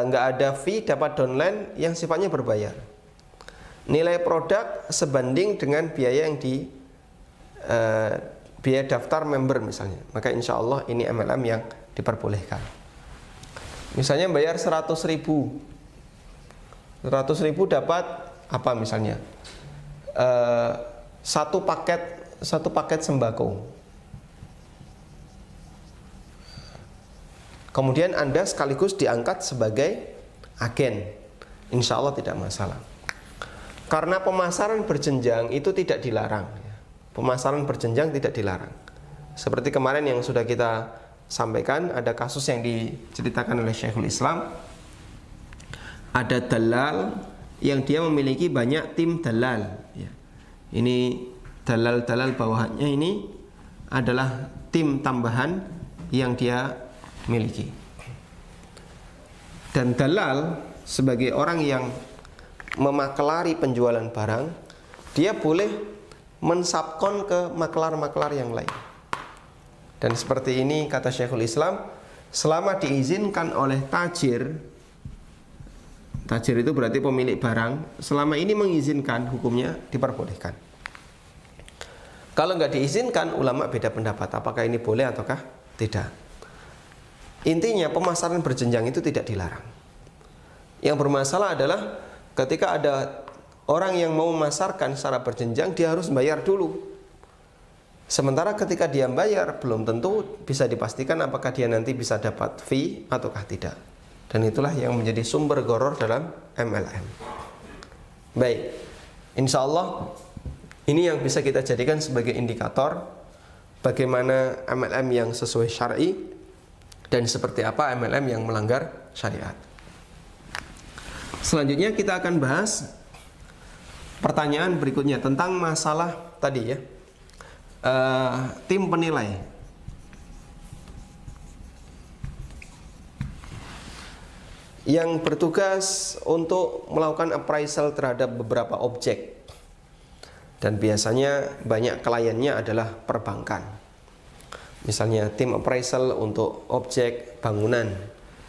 A: Nggak ada fee dapat downline yang sifatnya berbayar. Nilai produk sebanding dengan biaya yang biaya daftar member misalnya, maka insya Allah ini MLM yang diperbolehkan. Misalnya bayar 100.000 dapat apa misalnya? Satu paket sembako. Kemudian Anda sekaligus diangkat sebagai agen, insya Allah tidak masalah. Karena pemasaran berjenjang itu tidak dilarang. Pemasaran berjenjang tidak dilarang. Seperti kemarin yang sudah kita sampaikan, ada kasus yang diceritakan oleh Syekhul Islam. Ada dalal yang dia memiliki banyak tim dalal, ya. Ini dalal-dalal bawahannya ini adalah tim tambahan yang dia miliki. Dan dalal sebagai orang yang memaklari penjualan barang, dia boleh mensubkon ke maklar-maklar yang lain. Dan seperti ini kata Syekhul Islam, selama diizinkan oleh tajir, tajir itu berarti pemilik barang, selama ini mengizinkan, hukumnya diperbolehkan. Kalau nggak diizinkan, ulama beda pendapat apakah ini boleh ataukah tidak. Intinya pemasaran berjenjang itu tidak dilarang. Yang bermasalah adalah ketika ada orang yang mau memasarkan secara berjenjang, dia harus bayar dulu. Sementara ketika dia bayar, belum tentu bisa dipastikan apakah dia nanti bisa dapat fee ataukah tidak. Dan itulah yang menjadi sumber gharar dalam MLM. Baik, insya Allah ini yang bisa kita jadikan sebagai indikator bagaimana MLM yang sesuai syar'i dan seperti apa MLM yang melanggar syariat. Selanjutnya kita akan bahas pertanyaan berikutnya tentang masalah tadi ya, tim penilai. Yang bertugas untuk melakukan appraisal terhadap beberapa objek. Dan biasanya banyak kliennya adalah perbankan. Misalnya tim appraisal untuk objek bangunan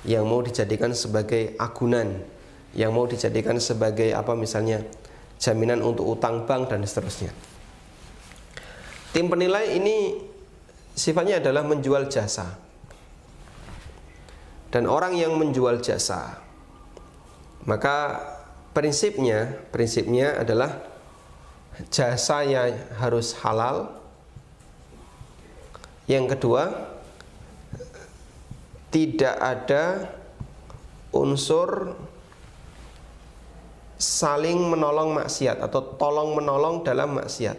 A: yang mau dijadikan sebagai agunan, yang mau dijadikan sebagai apa misalnya jaminan untuk utang bank dan seterusnya. Tim penilai ini sifatnya adalah menjual jasa. Dan orang yang menjual jasa, maka prinsipnya adalah jasa yang harus halal. Yang kedua, tidak ada unsur saling menolong maksiat atau tolong menolong dalam maksiat.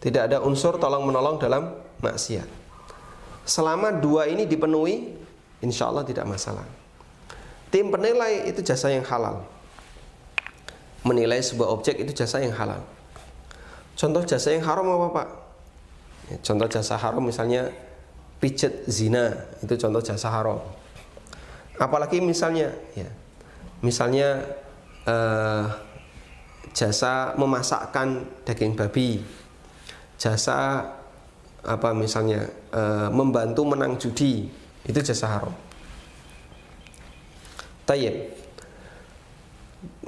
A: Tidak ada unsur tolong menolong dalam maksiat. Selama dua ini dipenuhi, insya Allah tidak masalah. Tim penilai itu jasa yang halal. Menilai sebuah objek itu jasa yang halal. Contoh jasa yang haram apa Pak? Ya, contoh jasa haram misalnya pijet zina, itu contoh jasa haram. Apalagi misalnya jasa memasakkan daging babi, jasa apa misalnya membantu menang judi, itu jasa haram. Tayyib.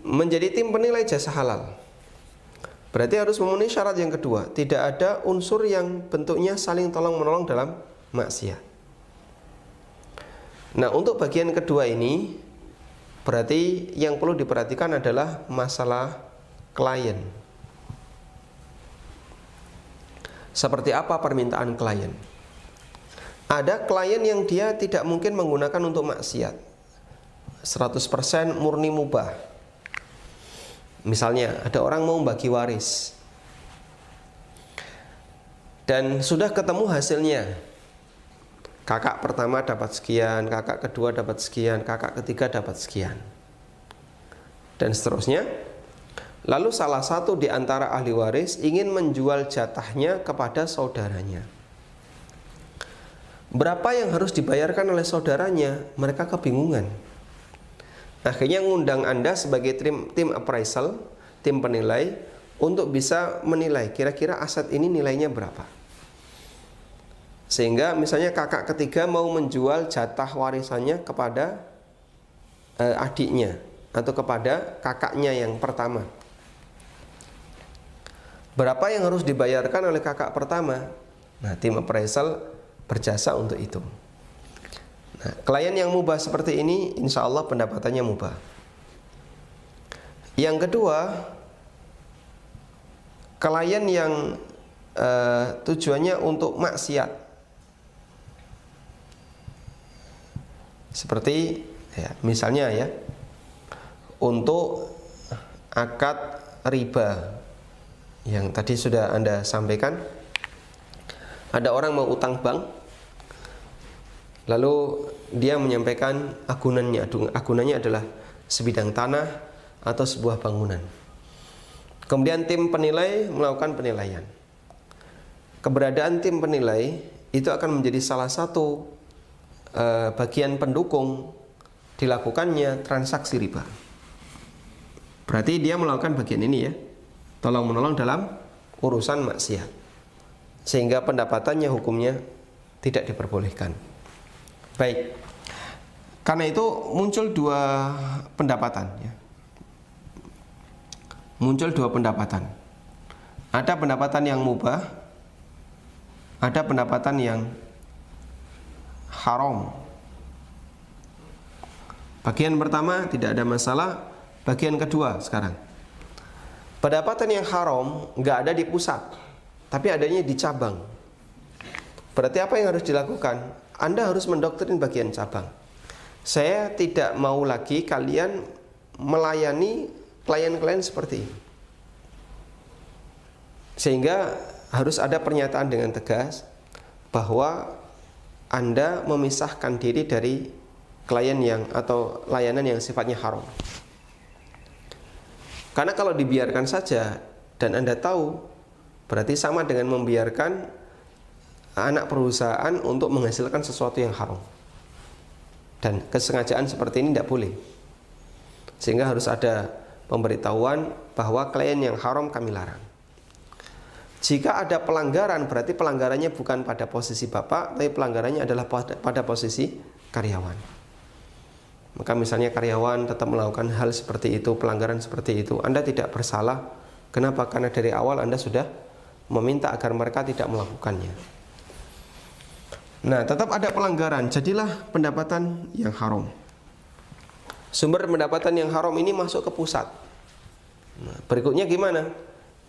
A: Menjadi tim penilai jasa halal, berarti harus memenuhi syarat yang kedua, tidak ada unsur yang bentuknya saling tolong menolong dalam maksiat. Nah, untuk bagian kedua ini berarti yang perlu diperhatikan adalah masalah klien. Seperti apa permintaan klien? Ada klien yang dia tidak mungkin menggunakan untuk maksiat, 100% murni mubah. Misalnya ada orang mau bagi waris dan sudah ketemu hasilnya. Kakak pertama dapat sekian, kakak kedua dapat sekian, kakak ketiga dapat sekian, dan seterusnya. Lalu salah satu di antara ahli waris ingin menjual jatahnya kepada saudaranya. Berapa yang harus dibayarkan oleh saudaranya? Mereka kebingungan. Akhirnya ngundang Anda sebagai tim appraisal, tim penilai, untuk bisa menilai kira-kira aset ini nilainya berapa. Sehingga misalnya kakak ketiga mau menjual jatah warisannya kepada adiknya atau kepada kakaknya yang pertama. Berapa yang harus dibayarkan oleh kakak pertama? Nah, tim appraisal berjasa untuk itu. Nah, klien yang mubah seperti ini, insya Allah pendapatannya mubah. Yang kedua, klien yang tujuannya untuk maksiat, seperti misalnya untuk akad riba yang tadi sudah Anda sampaikan. Ada orang mau utang bank, lalu dia menyampaikan agunannya. Agunannya adalah sebidang tanah atau sebuah bangunan. Kemudian tim penilai melakukan penilaian. Keberadaan tim penilai itu akan menjadi salah satu bagian pendukung dilakukannya transaksi riba. Berarti dia melakukan bagian ini ya, tolong menolong dalam urusan maksiat, sehingga pendapatannya hukumnya tidak diperbolehkan. Baik, karena itu muncul dua pendapatan ya. Muncul dua pendapatan. Ada pendapatan yang mubah, ada pendapatan yang haram. Bagian pertama tidak ada masalah. Bagian kedua sekarang, pendapatan yang haram nggak ada di pusat, tapi adanya di cabang. Berarti apa yang harus dilakukan? Anda harus mendoktrin bagian cabang. Saya tidak mau lagi kalian melayani klien-klien seperti ini. Sehingga harus ada pernyataan dengan tegas bahwa Anda memisahkan diri dari klien yang atau layanan yang sifatnya haram. Karena kalau dibiarkan saja dan Anda tahu, berarti sama dengan membiarkan anak perusahaan untuk menghasilkan sesuatu yang haram. Dan kesengajaan seperti ini tidak boleh. Sehingga harus ada pemberitahuan bahwa klien yang haram kami larang. Jika ada pelanggaran, berarti pelanggarannya bukan pada posisi Bapak, tapi pelanggarannya adalah pada posisi karyawan. Maka misalnya karyawan tetap melakukan hal seperti itu, pelanggaran seperti itu, Anda tidak bersalah. Kenapa? Karena dari awal Anda sudah meminta agar mereka tidak melakukannya. Nah, tetap ada pelanggaran, jadilah pendapatan yang haram. Sumber pendapatan yang haram ini masuk ke pusat. Nah, berikutnya gimana?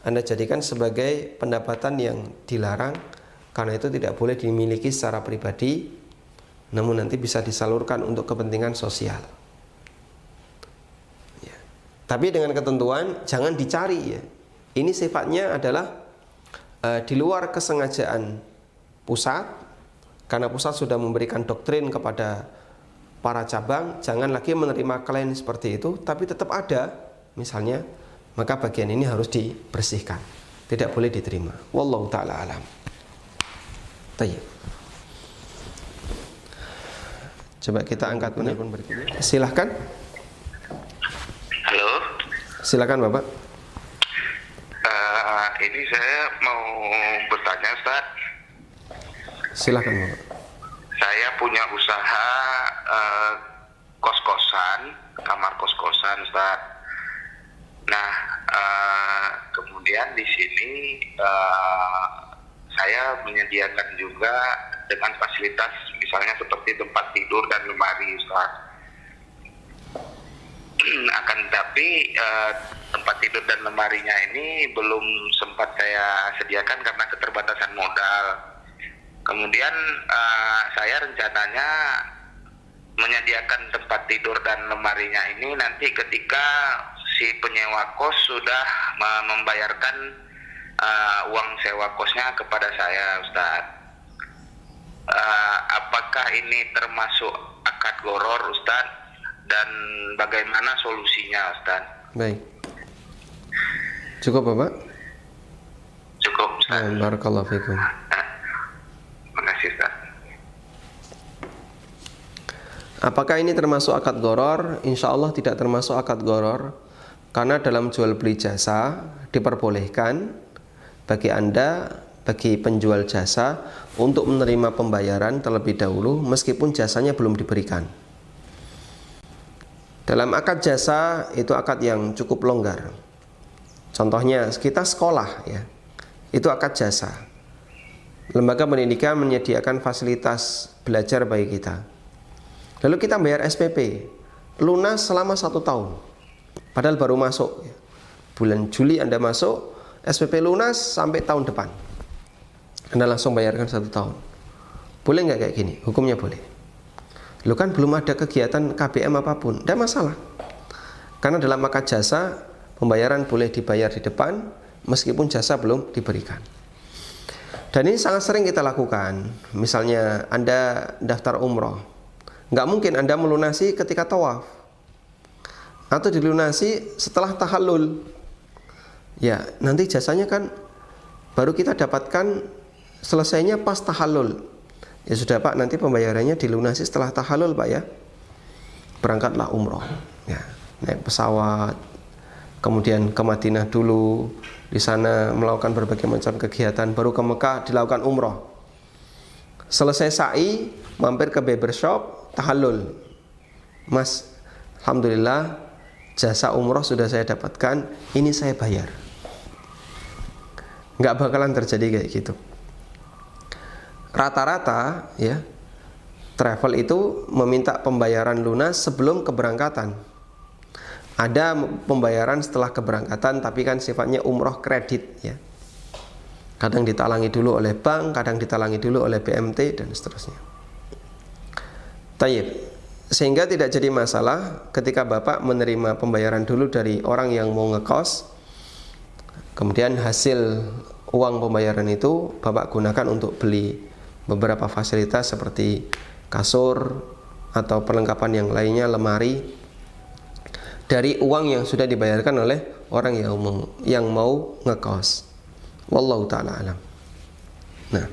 A: Anda jadikan sebagai pendapatan yang dilarang, karena itu tidak boleh dimiliki secara pribadi, namun nanti bisa disalurkan untuk kepentingan sosial ya. Tapi dengan ketentuan jangan dicari ya. Ini sifatnya adalah di luar kesengajaan pusat, karena pusat sudah memberikan doktrin kepada para cabang, jangan lagi menerima klien seperti itu, tapi tetap ada misalnya, maka bagian ini harus dibersihkan, tidak boleh diterima. Wallahu ta'ala alam. Tayyib. Coba kita angkat penelpon berikutnya. Silahkan.
D: Halo.
A: Silakan Bapak.
D: Ini saya mau bertanya, Ustaz.
A: Silakan Bapak.
D: Saya punya usaha kos-kosan, kamar kos-kosan, Ustaz. Nah, kemudian di sini saya menyediakan juga dengan fasilitas misalnya seperti tempat tidur dan lemari, Ustaz. Akan tetapi tempat tidur dan lemarinya ini belum sempat saya sediakan karena keterbatasan modal. Kemudian saya rencananya menyediakan tempat tidur dan lemarinya ini nanti ketika si penyewa kos sudah membayarkan uang sewa kosnya kepada saya, Ustaz. Apakah ini termasuk akad gharar, Ustaz? Dan bagaimana solusinya, Ustaz?
A: Baik. Cukup Bapak?
D: Cukup, Ustaz.
A: Barakallahu fikum.
D: Terima kasih, Ustaz.
A: Apakah ini termasuk akad gharar? Insya Allah tidak termasuk akad gharar, karena dalam jual beli jasa diperbolehkan bagi Anda, bagi penjual jasa, untuk menerima pembayaran terlebih dahulu meskipun jasanya belum diberikan. Dalam akad jasa itu akad yang cukup longgar. Contohnya kita sekolah ya, itu akad jasa. Lembaga pendidikan menyediakan fasilitas belajar bagi kita. Lalu kita bayar SPP lunas selama 1 tahun, padahal baru masuk ya. Bulan Juli Anda masuk, SPP lunas sampai tahun depan, Anda langsung bayarkan 1 tahun. Boleh nggak kayak gini? Hukumnya boleh. Lu kan belum ada kegiatan KBM apapun, tidak masalah. Karena dalam akad jasa pembayaran boleh dibayar di depan meskipun jasa belum diberikan. Dan ini sangat sering kita lakukan. Misalnya Anda daftar umroh, nggak mungkin Anda melunasi ketika tawaf, atau dilunasi setelah tahallul. Ya, nanti jasanya kan baru kita dapatkan selesainya pas tahallul. Ya sudah Pak, nanti pembayarannya dilunasi setelah tahallul Pak ya. Berangkatlah umroh ya, naik pesawat, kemudian ke Madinah dulu, di sana melakukan berbagai macam kegiatan, baru ke Mekah dilakukan umroh. Selesai sa'i, mampir ke barbershop, tahallul. Mas, alhamdulillah jasa umroh sudah saya dapatkan, ini saya bayar. Nggak bakalan terjadi kayak gitu. Rata-rata ya, travel itu meminta pembayaran lunas sebelum keberangkatan. Ada pembayaran setelah keberangkatan, tapi kan sifatnya umroh kredit ya. Kadang ditalangi dulu oleh bank, kadang ditalangi dulu oleh BMT dan seterusnya. Tayyib. Sehingga tidak jadi masalah ketika Bapak menerima pembayaran dulu dari orang yang mau ngekos, kemudian hasil uang pembayaran itu Bapak gunakan untuk beli beberapa fasilitas seperti kasur atau perlengkapan yang lainnya, lemari, dari uang yang sudah dibayarkan oleh orang yang mau ngekos. Wallahu ta'ala alam. Nah,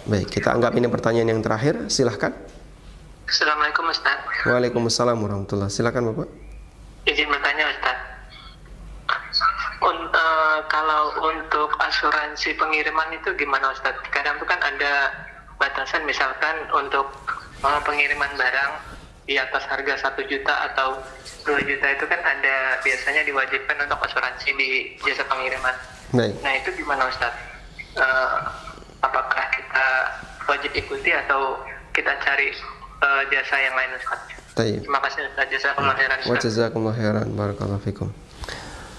A: baik, kita anggap ini pertanyaan yang terakhir. Silahkan.
E: Assalamualaikum Ustaz.
A: Waalaikumsalam warahmatullahi. Silakan Bapak.
E: Izin bertanya Ustaz. Kalau untuk asuransi pengiriman itu gimana Ustaz? Kadang itu kan ada batasan, misalkan untuk pengiriman barang di atas harga 1 juta atau 2 juta itu kan ada biasanya diwajibkan untuk asuransi di jasa pengiriman.
A: Baik.
E: Nah itu gimana Ustaz? Apakah kita wajib ikuti atau kita cari jasa yang lain Ustaz?
A: Tayyib.
E: Terima kasih Ustaz. Jazakumullah khairan Ustaz.
A: Wa jazakumullah khairan. Barakallahu fikum.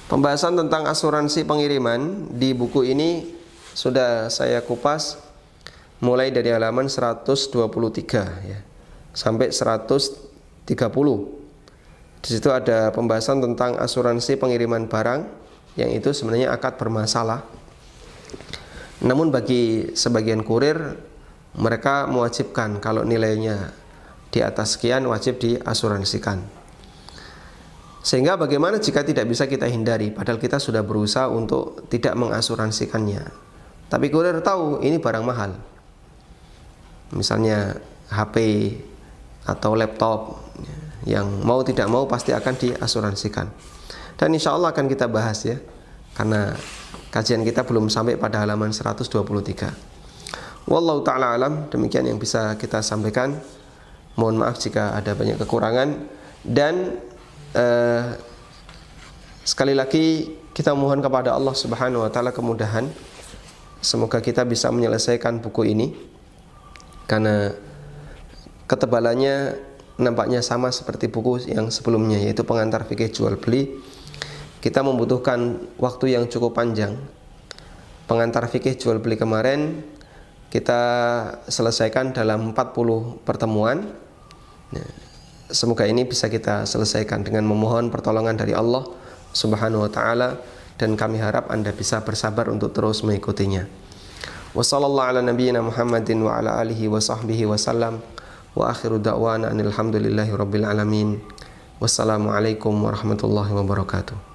A: Pembahasan tentang asuransi pengiriman di buku ini sudah saya kupas mulai dari halaman 123 ya, sampai 130. Di situ ada pembahasan tentang asuransi pengiriman barang yang itu sebenarnya akad bermasalah. Namun bagi sebagian kurir, mereka mewajibkan kalau nilainya di atas sekian wajib diasuransikan. Sehingga bagaimana jika tidak bisa kita hindari, padahal kita sudah berusaha untuk tidak mengasuransikannya. Tapi kurir tahu ini barang mahal. Misalnya HP atau laptop yang mau tidak mau pasti akan diasuransikan. Dan insya Allah akan kita bahas ya, karena kajian kita belum sampai pada halaman 123. Wallahu ta'ala alam, demikian yang bisa kita sampaikan. Mohon maaf jika ada banyak kekurangan. Dan sekali lagi kita mohon kepada Allah Subhanahu wa taala kemudahan. Semoga kita bisa menyelesaikan buku ini, karena ketebalannya nampaknya sama seperti buku yang sebelumnya, yaitu pengantar fikih jual beli. Kita membutuhkan waktu yang cukup panjang. Pengantar fikih jual beli kemarin kita selesaikan dalam 40 pertemuan. Semoga ini bisa kita selesaikan dengan memohon pertolongan dari Allah Subhanahu wa taala, dan kami harap Anda bisa bersabar untuk terus mengikutinya. Wassallallahu ala nabiyyina Muhammadin wa ala alihi wa sahbihi wasallam. Wa akhiru da'wana alhamdulillahi rabbil alamin. Wassalamualaikum warahmatullahi wabarakatuh.